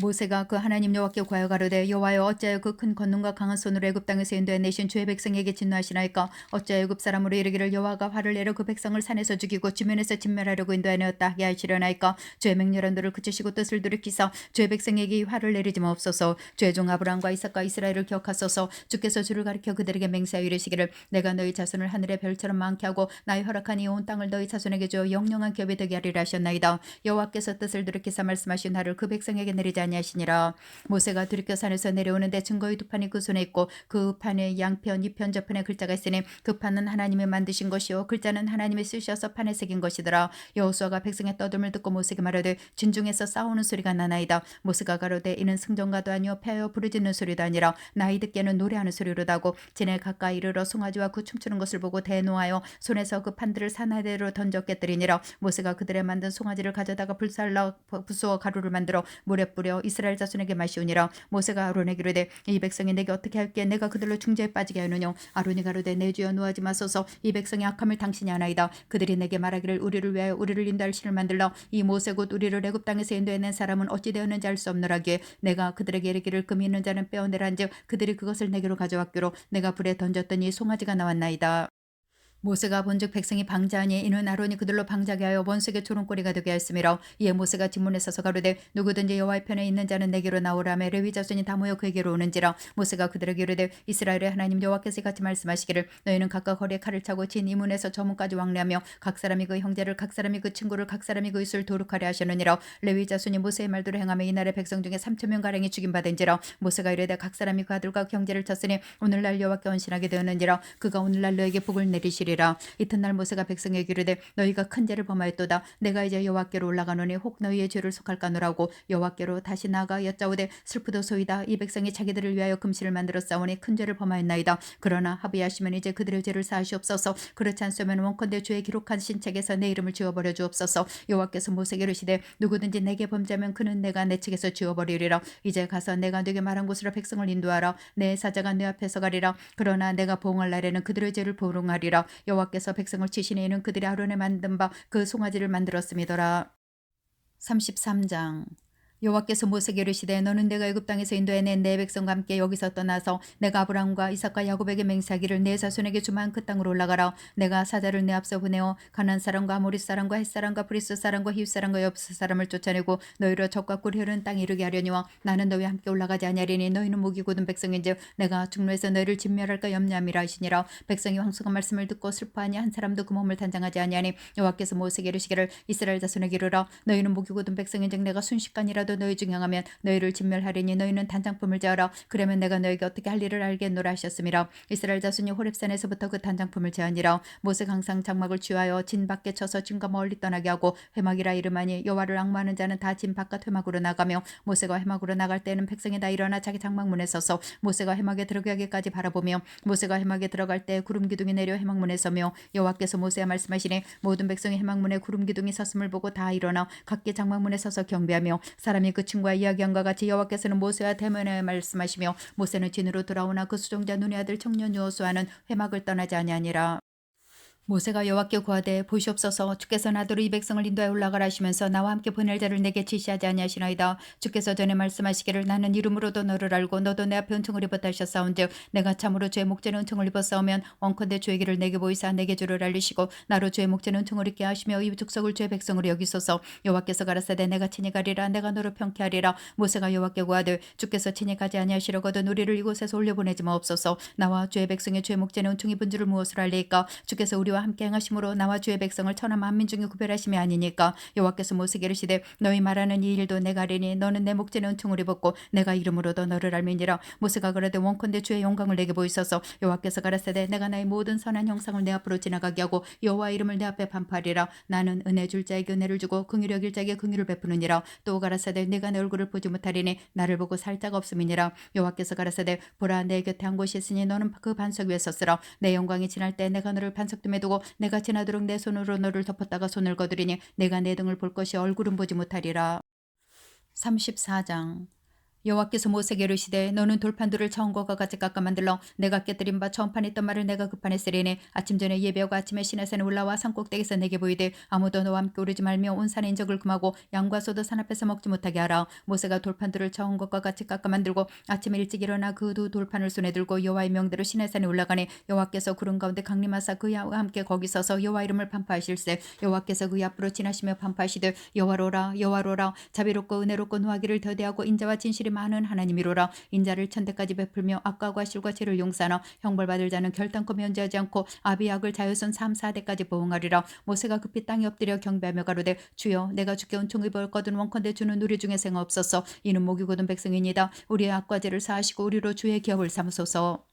모세가 그 하나님 여호와께 구하여 가로되 여호와여 어찌하여 그 큰 권능과 강한 손으로 애굽 땅에서 인도해내신 주의 백성에게 진노하시나이까. 어찌하여 애굽 사람으로 이르기를 여호와가 화를 내려 그 백성을 산에서 죽이고 주면에서 진멸하려고 인도하였다 하게 하시려나이까. 주의 맹렬한 도를 그치시고 뜻을 돌이키사 주의 백성에게 화를 내리지 마옵소서. 주의 종 아브라함과 이삭과 이스라엘을 기억하소서. 주께서 주를 가리켜 그들에게 맹세하여 이르시기를 내가 너희 자손을 하늘의 별처럼 많게 하고 나의 허락한 이 온 땅을 너희 자손에게 주어 영영한 기업이 되게 하리라 하셨나이다. 여호와께서 뜻을 돌이키사 말씀하신 하를 그 백성에게 내리지 아니하시니라. 모세가 들켜 산에서 내려오는데 증거의 두 판이 그 손에 있고 그 판에 양편 이편 저편에 글자가 있으니 그 판은 하나님이 만드신 것이요 글자는 하나님이 쓰셔서 판에 새긴 것이더라. 여호수아가 백성의 떠들음을 듣고 모세에게 말하되 진중에서 싸우는 소리가 나나이다. 모세가 가로되 이는 승전가도 아니요 패하여 부르짖는 소리도 아니라 나이 듣기에는 노래하는 소리로다 하고 진에 가까이 이르러 송아지와 그 춤추는 것을 보고 대노하여 손에서 그 판들을 산하대로 던져 깨뜨리니라. 모세가 그들의 만든 송아지를 가져다가 불살라 부수어 가루를 만들어 물에 뿌려 이스라엘 자손에게 마시우니라. 모세가 아론에게 이르되 이 백성이 내게 어떻게 할게 내가 그들로 중재에 빠지게 하느냐. 아론이 가로되 내 주여 노하지 마소서. 이 백성의 악함을 당신이 아나이다. 그들이 내게 말하기를 우리를 위하여 우리를 인도할 신을 만들라. 이 모세 곧 우리를 애굽 땅에서 인도해낸 사람은 어찌 되었는지 알 수 없노라기에 내가 그들에게 이르기를 금이 있는 자는 빼어내란즉 그들이 그것을 내게로 가져왔기로 내가 불에 던졌더니 송아지가 나왔나이다. 모세가 본즉 백성이 방자하니 이는 아론이 그들로 방자게 하여 원수에게 조롱거리가 되게 하였음이라. 이에 모세가 진문에 서서 가로되 누구든지 여호와의 편에 있는 자는 내게로 나오라며 레위 자손이 다 모여 그에게로 오는지라. 모세가 그들에게 이르되 이스라엘의 하나님 여호와께서 같이 말씀하시기를 너희는 각각 허리에 칼을 차고 진 이 문에서 저 문까지 왕래하며 각 사람이 그 형제를 각 사람이 그 친구를 각 사람이 그 이웃을 도륙하려 하셨느니라. 레위 자손이 모세의 말대로 행하며 이날의 백성 중에 3,000명 가량이 죽임받은지라. 모세가 이르되 각 사람이 그 아들과 그 형제를 쳤으니 오늘날 여호와께 헌신하게 되었는지라. 그가 오늘날 너에게 복을 내리시리라. 이튿날 모세가 백성에게 이르되 너희가 큰 죄를 범하였도다. 내가 이제 여호와께로 올라가노니 혹 너희의 죄를 속할까노라고 여호와께로 다시 나아가 여짜오되 슬프도소이다. 이 백성이 자기들을 위하여 금신을 만들어 싸우니 큰 죄를 범하였나이다. 그러나 합의하시면 이제 그들의 죄를 사하시옵소서. 그렇지 않으면 원컨대 주의 기록하신 책에서 내 이름을 지워버려 주옵소서. 여호와께서 모세에게 이르시되 누구든지 내게 범죄하면 그는 내가 내 책에서 지워버리리라. 이제 가서 내가 네게 말한 곳으로 백성을 인도하라. 내 사자가 내 앞에서 가리라. 그러나 내가 보응할 날에는 그들의 죄를 보응하리라. 여호와께서 백성을 치시니 이는 그들이 아론에 만든 바 그 송아지를 만들었음이더라. 33장. 여호와께서 모세에게 이르시되 너는 내가 애굽 땅에서 인도해낸 내 백성과 함께 여기서 떠나서 내가 아브라함과 이삭과 야곱에게 맹세하기를 내 자손에게 주만 그 땅으로 올라가라. 내가 사자를 내 앞서 보내어 가나안 사람과 아모리 사람과 헷 사람과 브리스 사람과 히윗 사람과 여부스 사람을 쫓아내고 너희로 적과 꿀이 흐르는 땅에 이르게 하려니와 나는 너희와 함께 올라가지 아니하리니 너희는 목이 곧은 백성인즉 내가 중로에서 너희를 진멸할까 염려함이라 하시니라. 백성이 황송한 말씀을 듣고 슬퍼하니 한 사람도 그 몸을 단장하지 아니하니 여호와께서 모세에게 이르시기를 이스라엘 자손에게 이르라. 너희는 목이 곧은 백성인즉 내가 순식간이라도 너희 중 행하면 너희를 진멸하리니 너희는 단장품을 제하라. 그러면 내가 너희에게 어떻게 할 일을 알겠노라 하셨음이라. 이스라엘 자손이 호렙산에서부터 그 단장품을 제하니라. 모세가 항상 장막을 취하여 진 밖에 쳐서 진과 멀리 떠나게 하고 회막이라 이름하니 여호와를 앙모하는 자는 다 진 바깥 회막으로 나가며 모세가 회막으로 나갈 때는 백성이 다 일어나 자기 장막문에 서서 모세가 회막에 들어가기까지 바라보며 모세가 회막에 들어갈 때 구름 기둥이 내려 회막문에 서며 여호와께서 모세와 말씀하시니 모든 백성이 회막문에 구름 기둥이 섰음을 보고 다 일어나 각기 장막문에 서서 경배하며 사람이 그 친구와 이야기한과 같이 여호와께서는 모세와 대면하여 말씀하시며 모세는 진으로 돌아오나 그 수종자 눈의 아들 청년 여호수아는 회막을 떠나지 아니하니라. 모세가 여호와께 구하되 보시옵소서 주께서 나더러 이 백성을 인도하여 올라가라 하시면서 나와 함께 보낼 자를 내게 지시하지 아니하시나이다. 주께서 전에 말씀하시기를 나는 이름으로도 너를 알고 너도 내 앞에 은총을 입었다 하셨사온즉 내가 참으로 주의 목전에 은총을 입었사오면 원컨대 주의 길을 내게 보이사 내게 주를 알리시고 나로 주의 목전에 은총을 입게 하시며 이 족속을 주의 백성으로 여기소서. 여호와께서 가라사대 내가 친히 가리라 내가 너를 평케 하리라. 모세가 여호와께 구하되 주께서 친히 가지 아니하시려거든 우리를 이곳에서 올려보내지 마옵소서. 나와 주의 백성의 주의 목전에 은총 입은 줄을 무엇을 알리까. 주께서 우리와 함께 행하심으로 나와 주의 백성을 천하 만민 중에 구별하심이 아니니까. 여호와께서 모세에게 이르시되 너희 말하는 이 일도 내가 아리니 너는 내 목전에 은총을 입었고 내가 이름으로도 너를 알미니라. 모세가 그러되 원컨대 주의 영광을 내게 보이소서. 여호와께서 가라사대 내가 나의 모든 선한 형상을 내 앞으로 지나가게 하고 여호와 이름을 내 앞에 반파하리라. 나는 은혜 줄 자에게 은혜를 주고 긍휼히 여길 자에게 긍휼을 베푸느니라. 또 가라사대 내가 내 얼굴을 보지 못하리니 나를 보고 살 자가 없음이니라. 여호와께서 가라사대 보라 내 곁에 한 곳이 있으니 너는 그 반석 위에 섰으라. 내 영광이 지날 때 내가 너를 반석됨에 두고 내가 지나도록 내 손으로 너를 덮었다가 손을 거두리니 내가 내 등을 볼 것이 얼굴은 보지 못하리라. 34장 여호와께서 모세에게 이르시되 너는 돌판들을 처음과 같이 깎아 만들러 내가 깨뜨린 바 처음판에 있던 말을 내가 급판에 쓰리니 아침 전에 예배하고 아침에 시내산에 올라와 산꼭대기에서 내게 보이되 아무도 너와 함께 오르지 말며 온 산의 인적을 금하고 양과 소도 산 앞에서 먹지 못하게 하라. 모세가 돌판들을 처음 것과 같이 깎아 만들고 아침에 일찍 일어나 그 두 돌판을 손에 들고 여호와의 명대로 시내산에 올라가니 여호와께서 구름 가운데 강림하사 그와 함께 거기 서서 여호와 이름을 반파하실세. 여호와께서 그 앞으로 지나시며 반파하시되 여호와로라 여호와로라 자비롭고 은혜롭고 노하기를 더디하고 인자와 진실이 많은 하나님이로라. 인자를 천대까지 베풀며 악과 과실과 죄를 용서하나 형벌받을 자는 결단코 면제하지 않고 아비악을 자유선 3, 4대까지 보응하리라. 모세가 급히 땅에 엎드려 경배하며 가로되 주여 내가 주께 은총 입었거든 원컨대 주는 우리 중에 생아 없소서. 이는 목이고든 백성이니이다. 우리의 악과 죄를 사하시고 우리로 주의 기업을 삼으소서.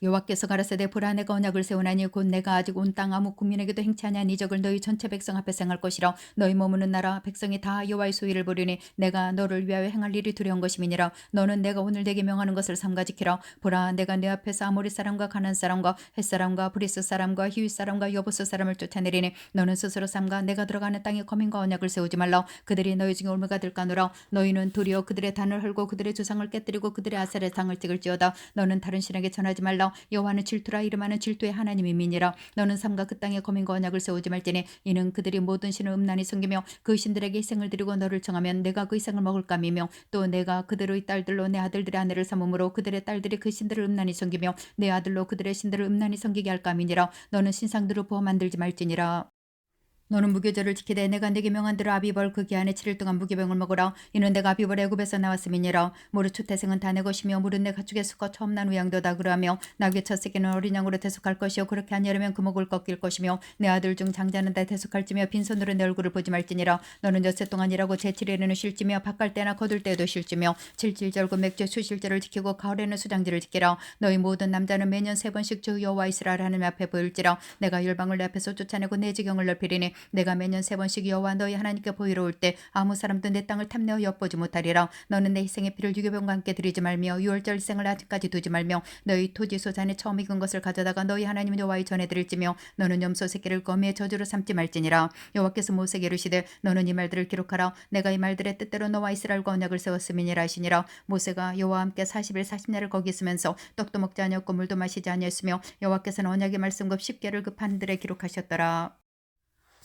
여호와께서 가라사대 보라 내가 언약을 세우나니 곧 내가 아직 온 땅 아무 국민에게도 행치 아니한 이적을 너희 전체 백성 앞에 행할 것이라. 너희 머무는 나라 백성이 다 여호와의 소유를 보리니 내가 너를 위하여 행할 일이 두려운 것임이니라. 너는 내가 오늘 내게 명하는 것을 삼가 지키라. 보라 내가 내 앞에서 아모리 사람과 가나안 사람과 헷 사람과 브리스 사람과 히윗 사람과 여부스 사람을 쫓아내리니 너는 스스로 삼가 내가 들어가는 땅에 거민과 언약을 세우지 말라. 그들이 너희 중에 올무가 될까노라. 너희는 도리어 그들의 단을 헐고 그들의 조상을 깨뜨리고 그들의 아셀의 상을 찍을지어다. 너는 다른 신에게 전하지 말라. 여호와는 질투라 이름하는 질투의 하나님임이니라. 너는 삼가 그 땅에 거민과 언약을 세우지 말지니 이는 그들이 모든 신을 음란히 섬기며 그 신들에게 희생을 드리고 너를 청하면 내가 그 희생을 먹을감이며 또 내가 그들의 딸들로 내 아들들의 아내를 삼음으로 그들의 딸들이 그 신들을 음란히 섬기며 내 아들로 그들의 신들을 음란히 섬기게 할감이니라. 너는 신상들을 부어 만들지 말지니라. 너는 무교절을 지키되 내가 네게 명한 대로 아비벌 그 기한에 7일 동안 무교병을 먹으라. 이는 내가 아비벌 애굽에서 나왔음이니라. 무릇 주태생은 다 내 것이며 무릇 내 가축의 수컷 처음 난 우양도다 그러하며 나귀 첫 새끼는 어린 양으로 대속할 것이요 그렇게 아니하려면 그 목을 꺾일 것이며 내 아들 중 장자는 다 대속할지며 빈손으로 내 얼굴을 보지 말지니라. 너는 엿새 동안 일하고 제7일에는 쉴지며 밭갈 때나 거둘 때에도 쉴지며 칠칠절 그 맥주 수실절을 지키고 가을에는 수장절을 지키라. 너희 모든 남자는 매년 3번씩 주 여호와 이스라엘 하나님 앞에 보일지라. 내가 열방을 내 앞에서 쫓아내고 내 지경을 넓히리니 내가 매년 3번씩 여호와 너희 하나님께 보이러 올 때 아무 사람도 내 땅을 탐내어 엿보지 못하리라. 너는 내 희생의 피를 유교병과 함께 드리지 말며 유월절 희생을 아직까지 두지 말며 너희 토지 소산에 처음 익은 것을 가져다가 너희 하나님 여호와의 전에 드릴지며 너는 염소 새끼를 거미의 저주로 삼지 말지니라. 여호와께서 모세에게 이르시되 너는 이 말들을 기록하라. 내가 이 말들의 뜻대로 너와 이스라엘과 언약을 세웠음이니라 하시니라. 모세가 여호와와 함께 40일 40야를 거기 있으면서 떡도 먹지 아니었고 물도 마시지 아니었으며 여호와께서는 언약의 말씀급 10개를 그 판들에 기록하셨더라.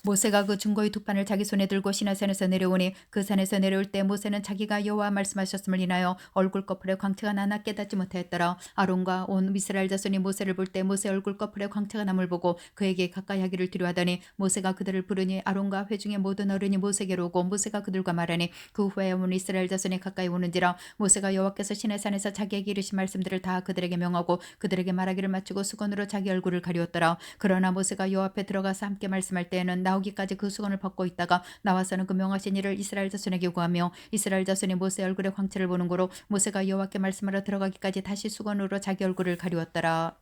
모세가 그 증거의 두 판을 자기 손에 들고 시내산에서 내려오니 그 산에서 내려올 때 모세는 자기가 여호와 말씀하셨음을 인하여 얼굴 꺼풀에 광채가 나나 깨닫지 못하였더라. 아론과 온 이스라엘 자손이 모세를 볼 때 모세 얼굴 꺼풀에 광채가 남을 보고 그에게 가까이 하기를 두려워하더니 모세가 그들을 부르니 아론과 회중의 모든 어른이 모세에게로 오고 모세가 그들과 말하니 그 후에 온 이스라엘 자손이 가까이 오는지라. 모세가 여호와께서 시내산에서 자기에게 이르신 말씀들을 다 그들에게 명하고 그들에게 말하기를 마치고 수건으로 자기 얼굴을 가리웠더라. 그러나 모세가 여호와 앞에 들어가서 함께 말씀할 때에는 나오기까지 그 수건을 벗고 있다가 나와서는 그 명하신 일을 이스라엘 자손에게 구하며 이스라엘 자손이 모세 얼굴의 광채를 보는 고로 모세가 여호와께 말씀하러 들어가기까지 다시 수건으로 자기 얼굴을 가리웠더라.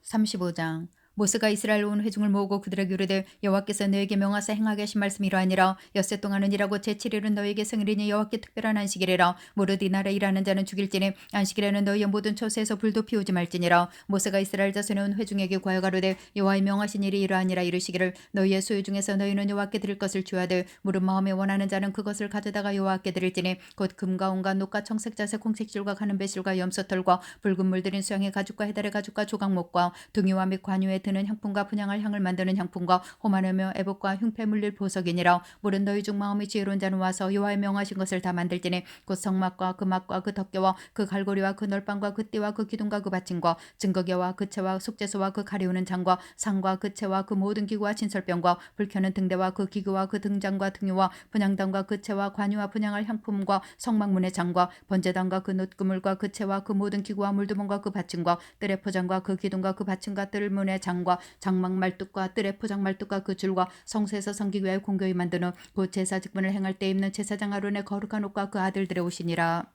35장 모세가 이스라엘 온 회중을 모으고 그들에게 이르되 여호와께서 너에게 명하사 행하게 하신 말씀이 이러하니라. 엿새 동안은 일하고 제7일은 너에게 성일이니 여호와께 특별한 안식일이라. 무릇 이날에 일하는 자는 죽일지니 안식일에는 너희의 모든 처소에서 불도 피우지 말지니라. 모세가 이스라엘 자손의 온 회중에게 구하여 가로되 여호와의 명하신 일이 이러하니라. 이르시기를 너희의 소유 중에서 너희는 여호와께 드릴 것을 주하되 무릇 마음에 원하는 자는 그것을 가져다가 여호와께 드릴지니 곧 금과 온과 녹과 청색자색 홍색실과 가는 배실과 염소털과 붉은 물들인 수양의 가죽과 해달의 가죽과 조각목과 등이와 및 관유의 드는 향품과 분향할 향을 만드는 향품과 호만하며 애복과 흉패 물릴 보석이니라. 물은 너희 중 마음이 지혜로운 자는 와서 여호와의 명하신 것을 다 만들지니 곧 성막과 그 막과 그 덮개와 그 갈고리와 그 널판과 그 띠와 그 기둥과 그 받침과 증거계와 그 채와 속죄소와 그 가리우는 장과 상과 그 채와 그 모든 기구와 진설병과 불켜는 등대와 그 기구와 그 등장과 등유와 분향단과 그 채와 관유와 분향할 향품과 성막문의 장과 번제단과 그 놋그물과 그 채와 그 모든 기구와 물두멍과 그 받침과 뜰의 포장과 그 기둥과 그 받침과 뜰문의 장과 장막 말뚝과 뜰의 포장 말뚝과 그 줄과 성소에서 섬기기 위하여 공교히 만드는 그 제사 직분을 행할 때 입는 제사장 아론의 거룩한 옷과 그 아들들의 옷이니라.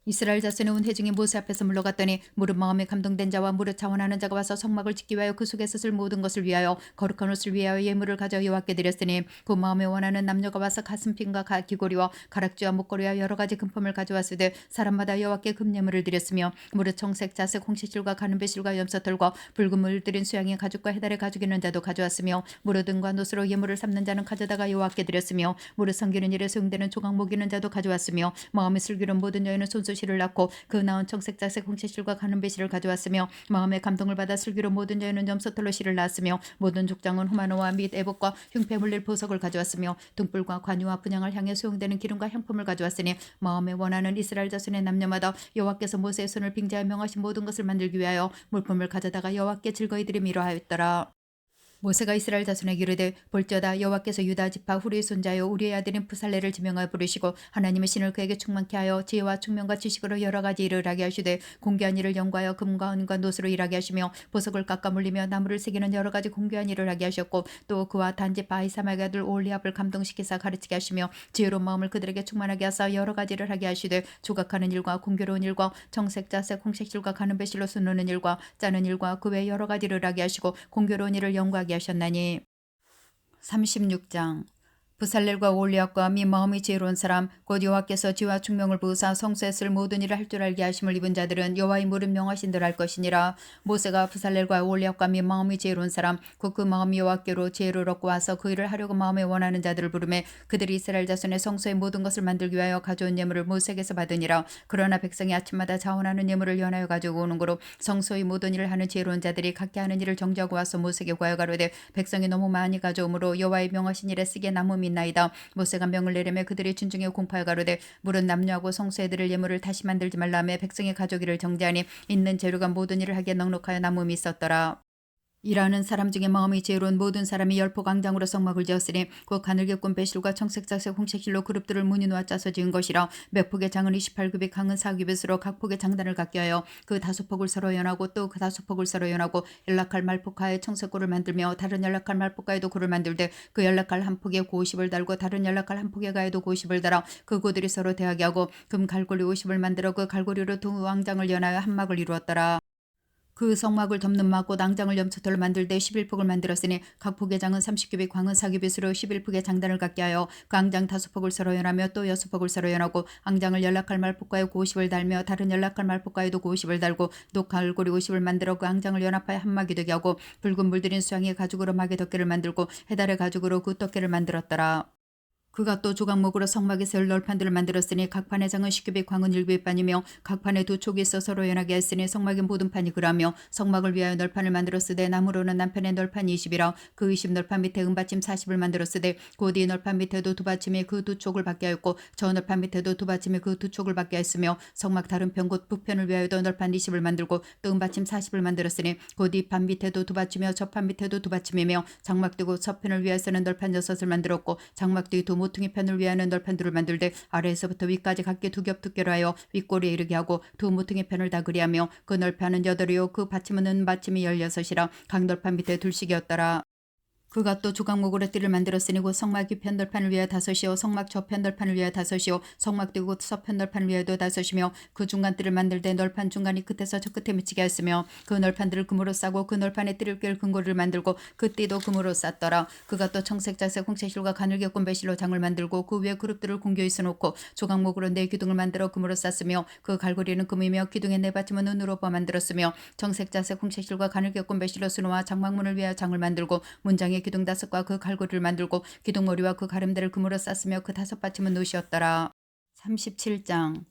이스라엘 자손의 온 회중이 모세 앞에서 물러갔더니 무릇 마음에 감동된 자와 무릇 자원하는 자가 와서 성막을 짓기 위하여 그 속에서 쓸 모든 것을 위하여 거룩한 옷을 위하여 예물을 가져 여호와께 드렸으니 그 마음에 원하는 남녀가 와서 가슴핀과 귀고리와 가락지와 목걸이와 여러 가지 금품을 가져왔으되 사람마다 여호와께 금예물을 드렸으며 무릇 청색 자색 홍시실과 가는 배실과 염소털과 붉은 물 들인 수양의 가죽과 해달의 가죽 있는 자도 가져왔으며 무릇 은과 노스로 예물을 삼는 자는 가져다가 여호와께 드렸으며 무릇 섬기는 일에 소용되는 조각 먹이는 자도 가져왔으며 마음에 슬기로운 모든 여인은 손수실을 낳고 그 나온 청색 자색 홍시실과 가는 배실을 가져왔으며 마음에 감동을 받아 슬기로운 모든 여인은 염소털로 실을 낳았으며 모든 족장은 후마노와 및 애복과 흉패 물릴 보석을 가져왔으며 등불과 관유와 분향을 향해 소용되는 기름과 향품을 가져왔으니 마음에 원하는 이스라엘 자손의 남녀마다 여호와께서 모세의 손을 빙자하여 명하신 모든 것을 만들기 위하여 물품을 가져다가 여호와께 즐거이 드리미로 하였더라. 모세가 이스라엘 자손에게 이르되 볼지어다 여호와께서 유다 지파 후리의 손자요 우리의 아들인 부살레를 지명하여 부르시고 하나님의 신을 그에게 충만케 하여 지혜와 총명과 지식으로 여러 가지 일을 하게 하시되 공개한 일을 연구하여 금과 은과 노스로 일하게 하시며 보석을 깎아 물리며 나무를 새기는 여러 가지 공개한 일을 하게 하셨고 또 그와 단지파 아히사막의 아들 오홀리압을 감동시키사 가르치게 하시며 지혜로운 마음을 그들에게 충만하게 하사 여러 가지 일을 하게 하시되 조각하는 일과 공교로운 일과 정색 자색 홍색실과 가는 배실로 수놓는 일과 짜는 일과 그 외 여러 가지 일을 하게 하시고 공교로운 일을 연구하게 하셨나니. 36장 부살렐과 올리압과 미 마음이 지혜로운 사람 곧 여호와께서 지와 충명을 부으사 성소에 쓸 모든 일을 할 줄 알게 하심을 입은 자들은 여호와의 무릇 명하신 대로 할 것이니라. 모세가 부살렐과 올리압과 미 마음이 지혜로운 사람 곧 그 마음이 여호와께로 지혜를 얻고 와서 그 일을 하려고 마음에 원하는 자들을 부르매 그들이 이스라엘 자손의 성소의 모든 것을 만들기 위하여 가져온 예물을 모세에게서 받으니라. 그러나 백성이 아침마다 자원하는 예물을 연하여 가지고 오는 거로 성소의 모든 일을 하는 지혜로운 자들이 각기 하는 일을 정지하고 와서 모세에게 구하여 가로되 백성이 너무 많이 가져오므로 여호와의 명하신 일에 쓰기에 남음이 나이다. 모세가 명을 내리며 그들이 준중에 공파하여 가로되 물은 남녀하고 성소에 드릴 예물을 다시 만들지 말라며 백성의 가져오기를 정죄하니 있는 재료가 모든 일을 하기에 넉넉하여 남음이 있었더라. 일하는 사람 중에 마음이 지혜로운 모든 사람이 열포 강장으로 성막을 지었으니 곧 가늘게 꾼 배실과 청색자색 홍색실로 그룹들을 무늬 놓아 짜서 지은 것이라. 몇 폭의 장은 28규빗 강은 4규빗으로 각 폭의 장단을 갖게 하여 그 5폭을 서로 연하고 또 그 5폭을 서로 연하고 연락할 말폭하에 청색골을 만들며 다른 연락할 말폭가에도 골을 만들되 그 연락할 한 폭에 고십을 달고 다른 연락할 한 폭에 가에도 고십을 달아 그 고들이 서로 대하게 하고 금 갈고리 50을 만들어 그 갈고리로 두 왕장을 연하여 한 막을 이루었더라. 그 성막을 덮는 막 곧 앙장을 염소털로 만들 때 11폭을 만들었으니 각 폭의 장은 30규빗 광은 4규빗으로 11폭의 장단을 갖게 하여 그 앙장 5폭을 서로 연하며 또 6폭을 서로 연하고 앙장을 연락할 말폭가에 50을 달며 다른 연락할 말폭가에도 50을 달고 또 갈고리 50을 만들어 그 앙장을 연합하여 한 막이 되게 하고 붉은 물들인 수양의 가죽으로 막의 덮개를 만들고 해달의 가죽으로 그 덮개를 만들었더라. 그가 또 조각목으로 성막에 세울 널판들을 만들었으니 각 판의 장은 10규빗 광은 1규빗판이며 각 판에 두 촉이 있어 서로 연하게 했으니 성막의 모든 판이 그라며 성막을 위하여 널판을 만들었으되 나무로는 남편의 널판이 20이라 그 20 널판 밑에 은받침 40을 만들었으되 곧 이 널판 밑에도 두 받침이 그 두 촉을 받게 하였고 저 널판 밑에도 두 받침이 그 두 촉을 받게 하였으며 성막 다른 편 곧 북편을 위하여도 널판 20을 만들고 또 은받침 40을 만들었으니 곧 이 판 밑에도 두 받침이며 저 판 밑에도 두 받침이며 장막 뒤고 서편을 위하여서는 널판 6을 만들었고 장막 뒤 두 모퉁이 편을 위하는 널판들을 만들되 아래에서부터 위까지 각기 두 겹 두께로 하여 윗꼬리에 이르게 하고 두 모퉁이 편을 다 그리하며 그 널판은 8이요 그 받침은 은받침이 16이라 각 널판 밑에 둘씩이었더라. 그가 또 조각목으로 띠를 만들었으니 곧 성막 위편 널판을 위하여 5이요 성막 저편 널판을 위하여 5이요 성막 뒤 곧 서편 널판을 위하여도 5이며 그 중간 띠를 만들 때 널판 중간이 끝에서 저 끝에 미치게 하였으며 그 널판들을 금으로 싸고 그 널판에 띠를 꿰을 근고리를 만들고 그 띠도 금으로 쌌더라. 그가 또 청색 자색 홍색실과 가늘게 꾼 배실로 장을 만들고 그 위에 그룹들을 공교히 써놓고 조각목으로 4기둥을 만들어 금으로 쌌으며 그 갈고리는 금이며 기둥의 4받침은 은으로 만들었으며 청색 자색 홍색실과 가늘게 꾼 배실로 수놓아 장막문을 위하여 장을 만들고 문장의 기둥 5과 그 갈고리를 만들고 기둥머리와 그 가름대를 금으로 쌌으며 그 5 받침은 노시였더라. 37장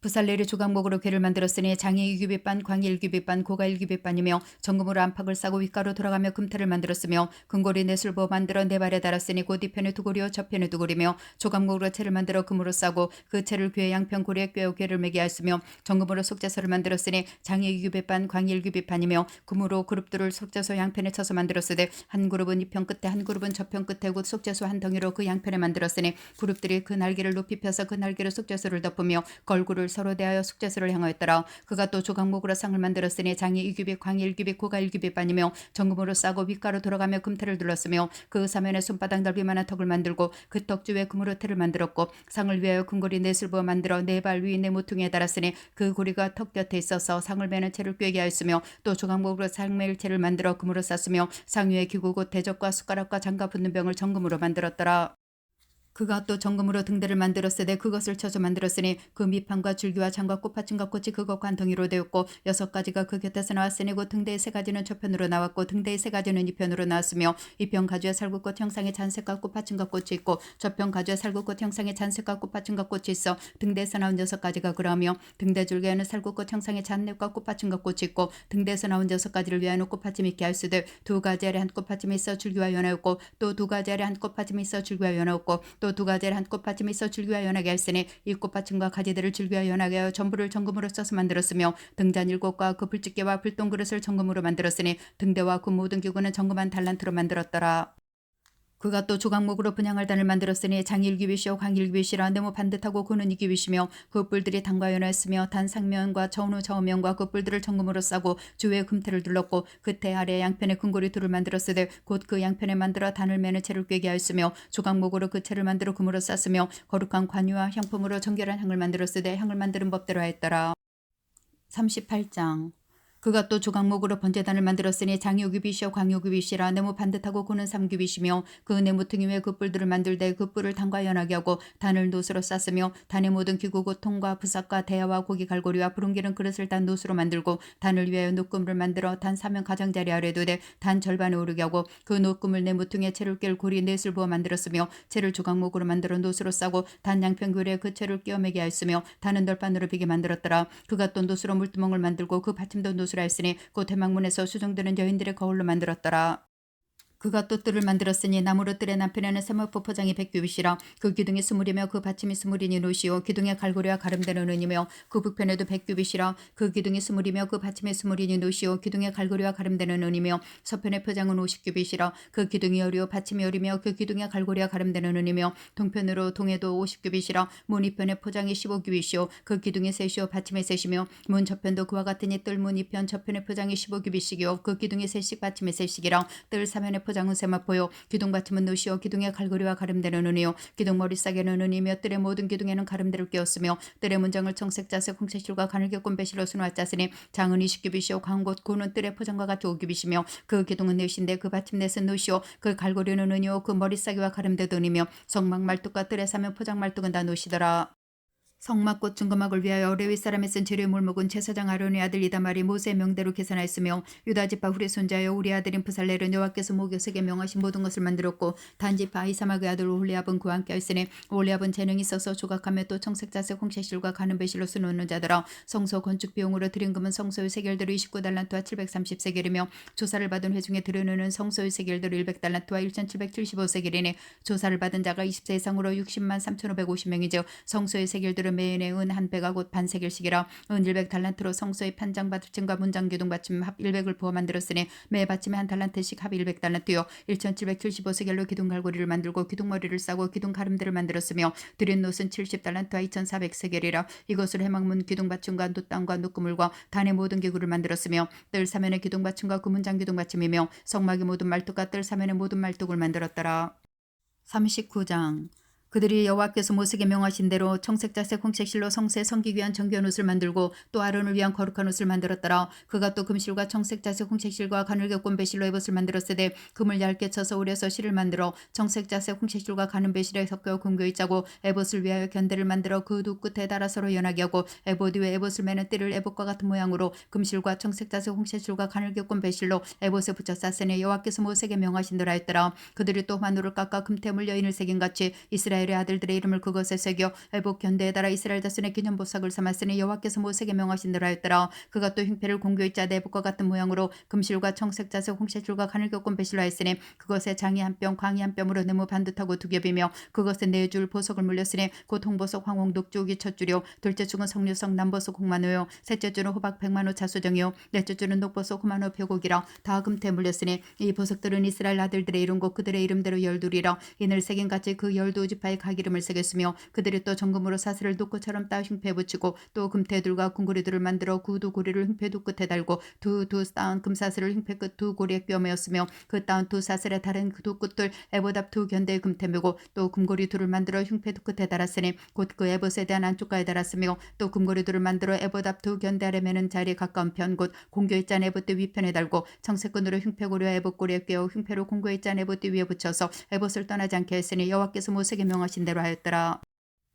부살레르 조각목으로 궤를 만들었으니 장이 일규빗반, 광이 일규빗반, 고가 일규빗반이며 정금으로 안팎을 싸고 윗가로 돌아가며 금태를 만들었으며 금고리 넷을보 만들어 네 발에 달았으니 곧 뒤편에 두 고리요 저편에 두 고리며 조각목으로 채를 만들어 금으로 싸고 그 채를 궤의 양편 고리에 꿰어 궤를 매게 하였으며 정금으로 속죄소를 만들었으니 장이 일규빗반, 광이 일규빗반이며 금으로 그룹들을 속죄소 양편에 쳐서 만들었으되 한 그룹은 이편 끝에 한 그룹은 저편 끝에 곧 속죄소 한 덩이로 그 양편에 만들었으니 그룹들이 그 날개를 높이 펴서 그 날개로 속죄소를 덮으며 걸구를 서로 대하여 속죄소를 향하였더라. 그가 또 조각목으로 상을 만들었으니 장이 일규빗, 광이 일규빗, 고가 일규빗반이며 정금으로 싸고 윗가로 돌아가며 금태를 둘렀으며 그 사면에 손바닥 넓이만한 턱을 만들고 그 턱 주에 금으로 태를 만들었고 상을 위하여 금고리 넷을 부어 만들어 네 발 위 네 모퉁이에 달았으니 그 고리가 턱 곁에 있어서 상을 매는 채를 꿰게 하였으며 또 조각목으로 상 매일 채를 만들어 금으로 쌌으며 상 위에 기구 곧 대적과 숟가락과 장갑 붙는 병을 정금으로 만들었더라. 그가 또 정금으로 등대를 만들었으되 그것을 쳐서 만들었으니 그 밑판과 줄기와 장과 꽃받침과 꽃이 그것과 한 덩이로 되었고 6가지가 그 곁에서 나왔으니 곧 등대의 3가지는 저편으로 나왔고 등대의 3가지는 이편으로 나왔으며 이편 가주에 살구꽃 형상의 잔색과 꽃받침과 꽃이 있고 저편 가주에 살구꽃 형상의 잔색과 꽃받침과 꽃이 있어 등대에서 나온 6가지가 그러하며 등대 줄기에는 살구꽃 형상의 잔neb과 꽃받침과 꽃이 있고 등대에서 나온 6가지를 위하여 꽃받침이 있게 하였으되 2가지 아래 한 꽃받침이 있어 줄기와 연하였고 또 2가지 아래 한 꽃받침이 있어 줄기와 연하였고 또 2가지를 한 꽃받침이 있어 줄기와 연하게 했으니 이 꽃받침과 가지들을 줄기와 연하게 하여 전부를 정금으로 써서 만들었으며 등잔 7곳과 그 불집게와 불똥 그릇을 정금으로 만들었으니 등대와 그 모든 기구는 정금 한 달란트로 만들었더라. 그가 또 조각목으로 분향할 단을 만들었으니 장이 일규빗이요 광이 일규빗이라 네모 반듯하고 고는 이규빗이며 그 뿔들이 단과 연하였으며 단 상면과 전후 좌우면과 그 뿔들을 정금으로 싸고 주위에 금태를 둘렀고 그태 아래 양편에 금고리 둘을 만들었으되 곧 그 양편에 만들어 단을 매는 채를 꿰게 하였으며 조각목으로 그 채를 만들어 금으로 쌌으며 거룩한 관유와 향품으로 정결한 향을 만들었으되 향을 만드는 법대로 하였더라. 38장 그가 또 조각목으로 번제단을 만들었으니 장이 5규빗이요 광이 5규빗이라 네모 반듯하고 고는 3규빗이며 그 네모퉁이 위에 그 뿔들을 만들되 그 뿔을 단과 연하게 하고 단을 노수로 쌌으며 단의 모든 기구 곧 통과 부삭과 대야와 고기 갈고리와 부릉기는 그릇을 단 노수로 만들고 단을 위하여 노금을 만들어 단 사면 가장자리 아래 두되 단 절반에 오르게 하고 그 노금을 네모퉁이에 채를 깰 고리 넷을 부어 만들었으며 채를 조각목으로 만들어 노수로 싸고 단 양편 교리에 그 채를 끼워 매게 하였으며 단은 널판으로 비게 만들었더라. 그가 또 노수로 물두멍을 만들고 그 받침도 노수로 했으니 곧 대망문에서 수종드는 여인들의 거울로 만들었더라. 그가 또 뜰을 만들었으니 나무로 뜰의 남편에는 세마포 포장이 100규빗이라 그 기둥이 20이며 그 받침이 20이니 노시오 기둥의 갈고리와 가름대는 은이며 그 북편에도 100규빗이라 그 기둥이 20이며 그 받침이 20이니 노시오 기둥의 갈고리와 가름대는 은이며 서편의 표장은 50규빗이라 그 기둥이 어리오 받침이 어리며 그 기둥의 갈고리와 가름대는 은이며 동편으로 동해도 50규빗이라 문 이편의 포장이 15규빗이요 그 기둥이 셋이요 받침이 셋이며 문 저편도 그와 같으니 뜰 문 이편 저편의 포장이 15규빗이요 그 기둥이 셋씩 받침이 셋씩이라 뜰 사면의 포장은 세마포요 기둥 받침은 노시오 기둥의 갈고리와 가름대는 은이요 기둥 머리싸개는 은이며 뜰의 모든 기둥에는 가름대를 끼웠으며 뜰의 문장을 청색 자색 홍채실과 가늘게 꼰 배실로 수놓아 짰으니 장은 20규빗이요 광곳 고는 뜰의 포장과 같이 5규빗이며 그 기둥은 넷인데 그 받침 넷은 노시오 그 갈고리는 은이요 그 머리싸개와 가름대도 은이며 성막 말뚝과 뜰의 사면 포장 말뚝은 다 노시더라. 성막꽃 증거막을 위하여 레위 사람이 쓴 재료 물목은 제사장 아론의 아들 이다말이 모세의 명대로 계산하였으며 유다지파 후리 손자여 우리 아들인 부살렐은 여호와께서 목요색에 명하신 모든 것을 만들었고 단지파 아히사막의 아들 올리압은 그와 함께 하였으니 올리압은 재능이 있어서 조각하며 또 청색자색 홍채실과 가는 배실로 수놓는 자더라. 성소 건축 비용으로 드린 금은 성소의 세겔대로 29달란트와 730세겔이며 조사를 받은 회중에 드려놓는 성소의 세겔대로 100달란트와 1775세겔이니 조사를 받은 자가 20세 이상으로 60만 3,550명이죠. 성소의 세겔대로 매인의 은 한 배가 곧 반세겔씩이라 은 100달란트로 성소의 판장 받침과 문장 기둥 받침 합 100을 부어 만들었으니 매 받침에 한 달란트씩 합 100달란트요 1775세겔로 기둥 갈고리를 만들고 기둥 머리를 싸고 기둥 가름대를 만들었으며 드린 놋은 70달란트와 2400세겔이라 이것으로 해막문 기둥 받침과 놋땅과 놋그물과 단의 모든 기구를 만들었으며 뜰 사면의 기둥 받침과 그 문장 기둥 받침이며 성막의 모든 말뚝과 뜰 사면의 모든 말뚝을 만들었더라. 39장 그들이 여호와께서 모세에게 명하신 대로 청색자색 홍채실로 성소에 섬기기 위한 정결한 옷을 만들고 또 아론을 위한 거룩한 옷을 만들었더라. 그가 또 금실과 청색자색 홍채실과 가늘게 꼰 배실로 에봇을 만들었으되 금을 얇게 쳐서 오려서 실을 만들어 청색자색 홍채실과 가는 배실에 섞여 금교이 짜고 에봇을 위하여 견대를 만들어 그 두 끝에 달아 서로 연하게 하고 에봇 위에 에봇을 매는 띠를 에봇과 같은 모양으로 금실과 청색자색 홍채실과 가늘게 꼰 배실로 에봇에 붙여 쌌으니 여호와께서 모세에게 명하신 대로 하였더라. 그들이 또 마누를 깎아 금태물 여인을 새긴 같이 이스라엘 이스라엘의 아들들의 이름을 그것에 새겨 애복 견대에 따라 이스라엘 자손의 기념 보석을 삼았으니 여호와께서 모세에게 명하신 대로 하였더라. 그가 또 흉패를 공교의 짜 내복과 같은 모양으로 금실과 청색 자색 홍채줄과 가늘교권 배실로 하였으니 그것에 장이 한 뼘 광이 한 뼘으로 네모 반듯하고 두 겹이며 그것에 네 줄 보석을 물렸으니 곧 홍보석 황홍 녹쪽이 첫 줄이요 둘째 줄은 석류석 남보석 홍만호요 셋째 줄은 호박 백만호 자수정이요 넷째 줄은 녹보석 호만호 표곡이라 다 금태에 물렸으니 이 보석들은 이스라엘 아들들의 이름과 그들의 이름대로 열둘이라 이늘 새김같이 그 열두 지파의 각 이름을 새겼으며 그들이 또 정금으로 사슬을 독고처럼 따 흉패에 붙이고 또 금태들과 궁고리들을 만들어 구두 고리를 흉패 두 끝에 달고 두 따은 금사슬을 흉패 끝 두 고리에 꿰매었으며 그 따은 두 사슬에 다른 그 두 끝을 에봇 두 견대의 금태 메고 또 금고리 둘을 만들어 흉패 두 끝에 달았으니 곧 그 에봇에 대한 안쪽가에 달았으며 또 금고리 둘을 만들어 에봇 앞 두 견대 아래 매는 자리에 가까운 편 곧 공교의 짠 에봇 위편에 달고 청색끈으로 흉패고리와 에봇 고리에 꿰어 흉패로 공교의 짠 에봇 위에 붙여서 에봇을 떠나지 않게 했으니 여호와께서 모세에게 명하신 대로 하였더라.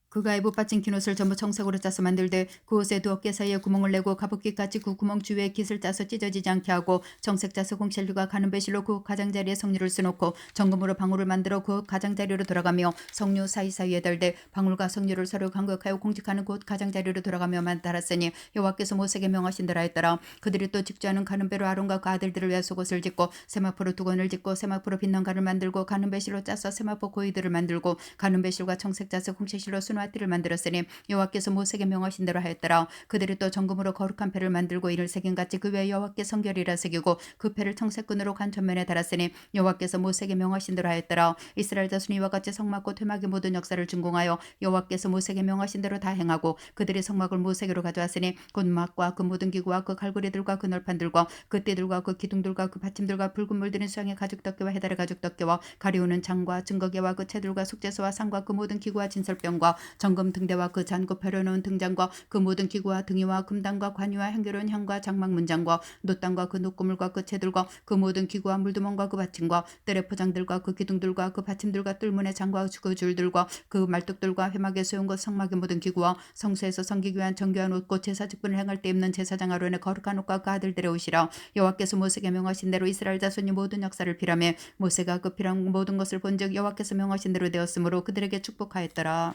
그가 에봇 받친 긴 옷을 전부 청색으로 짜서 만들되 그 옷에 두 어깨 사이에 구멍을 내고 가부끼같이 그 구멍 주위에 깃을 짜서 찢어지지 않게 하고 청색 자석 홍실류가 가는 배실로 그 가장자리에 석류를 쓰놓고 정금으로 방울을 만들어 그 가장자리로 돌아가며 석류 사이사이에 달되 방울과 석류를 서로 간격하여 공직하는 곧 가장자리로 돌아가며만 달았으니 여호와께서 모세에게 명하신 대로 하였더라. 그들이 또 직주하는 가는 배로 아론과 그 아들들을 위해 속옷을 짓고 세마포로 두건을 짓고 세마포로 빛난 간을 만들고 가는 배실로 짜서 세마포 고이들을 만들고 가는 배실과 청색 자석 홍실실로 띠를 만들었으니 여호와께서 모세에게 명하신 대로 하였더라. 그들이 또 정금으로 거룩한 패를 만들고 이를 새김같이 그 외에 여호와께 성결이라 새기고 그 패를 청색끈으로 간 전면에 달았으니 여호와께서 모세에게 명하신 대로 하였더라. 이스라엘 자손이 이와 같이 성막과 퇴막의 모든 역사를 준공하여 여호와께서 모세에게 명하신 대로 다 행하고 그들이 성막을 모세에게로 가져왔으니 곧 막과 그 모든 기구와 그 갈고리들과 그 널판들과 그 띠들과 그 기둥들과 그 받침들과 붉은 물들인 수양의 가죽 덮개와 해달의 가죽 덮개와 가리우는 장과 증거개와 그 채들과 속죄소와 상과 그 모든 기구와 진설병과 정금 등대와 그 잔고 펴려놓은 등잔과 그 모든 기구와 등이와 금단과 관유와 향기로운 향과 장막 문장과 놋단과 그 녹고물과 그 채들과 그 모든 기구와 물두멍과 그 받침과 뜰의 포장들과 그 기둥들과 그 받침들과 뜰문의 장과 그 줄들과 그 말뚝들과 회막에 세운 것 성막의 모든 기구와 성소에서 섬기기 위한 정교한 옷과 제사 직분을 행할 때 입는 제사장 아론의 거룩한 옷과 그 아들들의 옷이라. 여호와께서 모세에게 명하신 대로 이스라엘 자손이 모든 역사를 필하며 모세가 그 필한 모든 것을 본즉 여호와께서 명하신 대로 되었으므로 그들에게 축복하였더라.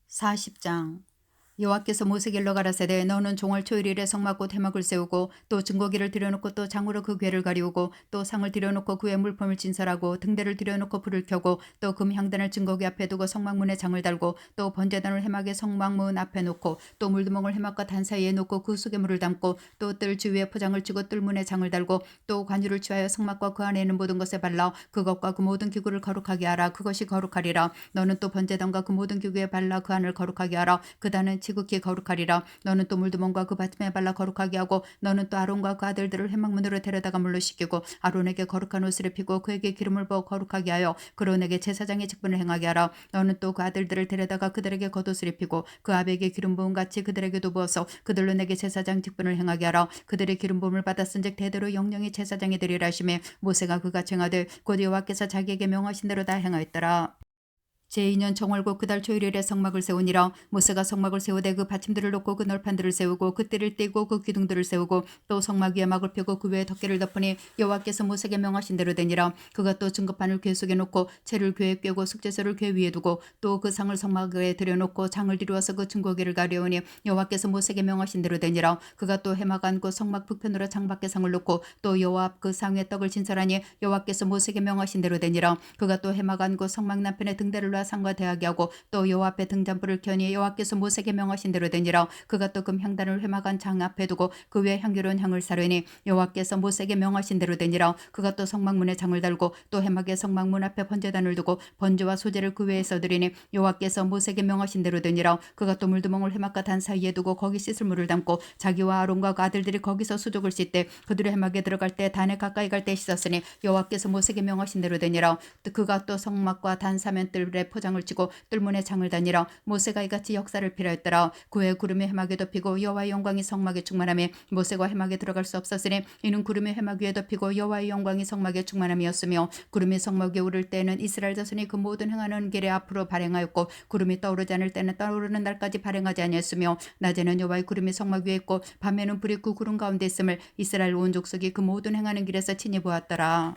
40장 여호와께서 모세에게 일러 가라사대 너는 종월 초일일에 성막과 대막을 세우고 또 증거기를 들여놓고 또 장으로 그 궤를 가리우고 또 상을 들여놓고 그의 물품을 진설하고 등대를 들여놓고 불을 켜고 또 금향단을 증거기 앞에 두고 성막문에 장을 달고 또 번제단을 해막의 성막문 앞에 놓고 또 물두멍을 해막과 단 사이에 놓고 그 속에 물을 담고 또 뜰 주위에 포장을 치고 뜰문에 장을 달고 또 관유를 취하여 성막과 그 안에 있는 모든 것에 발라 그것과 그 모든 기구를 거룩하게 하라. 그것이 거룩하리라. 너는 또 번제단과 그 모든 기구에 발라 그 안을 거룩하게 하라. 그 단은 지극히 거룩하리라. 너는 또 물두멍과 그 받침에 발라 거룩하게 하고 너는 또 아론과 그 아들들을 회막문으로 데려다가 물로 씻기고 아론에게 거룩한 옷을 입히고 그에게 기름을 부어 거룩하게 하여 그론에게 제사장의 직분을 행하게 하라. 너는 또 그 아들들을 데려다가 그들에게 겉옷을 입히고 그 아베에게 기름 부음 같이 그들에게도 부어서 그들로 내게 제사장 직분을 행하게 하라. 그들의 기름 부음을 받았은즉 대대로 영영이 제사장이 되리라 하시매 모세가 그같이 행하되 곧 여호와께서 자기에게 명하신 대로 다 행하였더라. 제2년 정월고 그달 초일일에 성막을 세우니라. 모세가 성막을 세우되 그 받침들을 놓고 그 널판들을 세우고 그 띠를 띠고 그 기둥들을 세우고 또 성막 위에 막을 펴고 그 위에 덮개를 덮으니 여호와께서 모세에게 명하신 대로 되니라. 그가 또 증거판을 궤 속에 놓고 채를 궤에 꿰고 숙제소를 궤 위에 두고 또 그 상을 성막에 들여놓고 장을 뒤루어서 그 증거궤를 가려우니 여호와께서 모세에게 명하신 대로 되니라. 그가 또 해막 안고 성막 북편으로 장밖에 상을 놓고 또 여호와 앞 그 상에 떡을 진설하니 여호와께서 모세에게 명하신 대로 되니라. 그가 또 해막 안고 성막 남편에 등대를 놔 상과 대하게 하고 또 여호와 앞에 등잔불을 켜니 여호와께서 모세에게 명하신 대로 되니라. 그가 또 금향단을 회막한 장 앞에 두고 그 위에 향기로운 향을 사르니 여호와께서 모세에게 명하신 대로 되니라. 그가 또 성막문에 장을 달고 또 해막의 성막문 앞에 번제단을 두고 번제와 소제를 그 위에 써드리니 여호와께서 모세에게 명하신 대로 되니라. 그가 또 물두멍을 해막과 단 사이에 두고 거기 씻을 물을 담고 자기와 아론과 그 아들들이 거기서 수족을 씻되 그들의 해막에 들어갈 때 단에 가까이 갈 때 씻었으니 여호와께서 모세에게 명하신 대로 되니라. 그가 또 성막과 단 사면뜰에 포장을 치고 뜰문에 장을 다니라. 모세가 이같이 역사를 필하였더라. 그의 구름이 해막에 덮이고 여호와의 영광이 성막에 충만하며 모세가 해막에 들어갈 수 없었으니 이는 구름이 해막 위에 덮이고 여호와의 영광이 성막에 충만함이었으며 구름이 성막 위에 오를 때는 이스라엘 자손이 그 모든 행하는 길에 앞으로 발행하였고 구름이 떠오르지 않을 때는 떠오르는 날까지 발행하지 아니했으며 낮에는 여호와의 구름이 성막 위에 있고 밤에는 불이 그 구름 가운데 있음을 이스라엘 온 족속이 그 모든 행하는 길에서 친히 보았더라.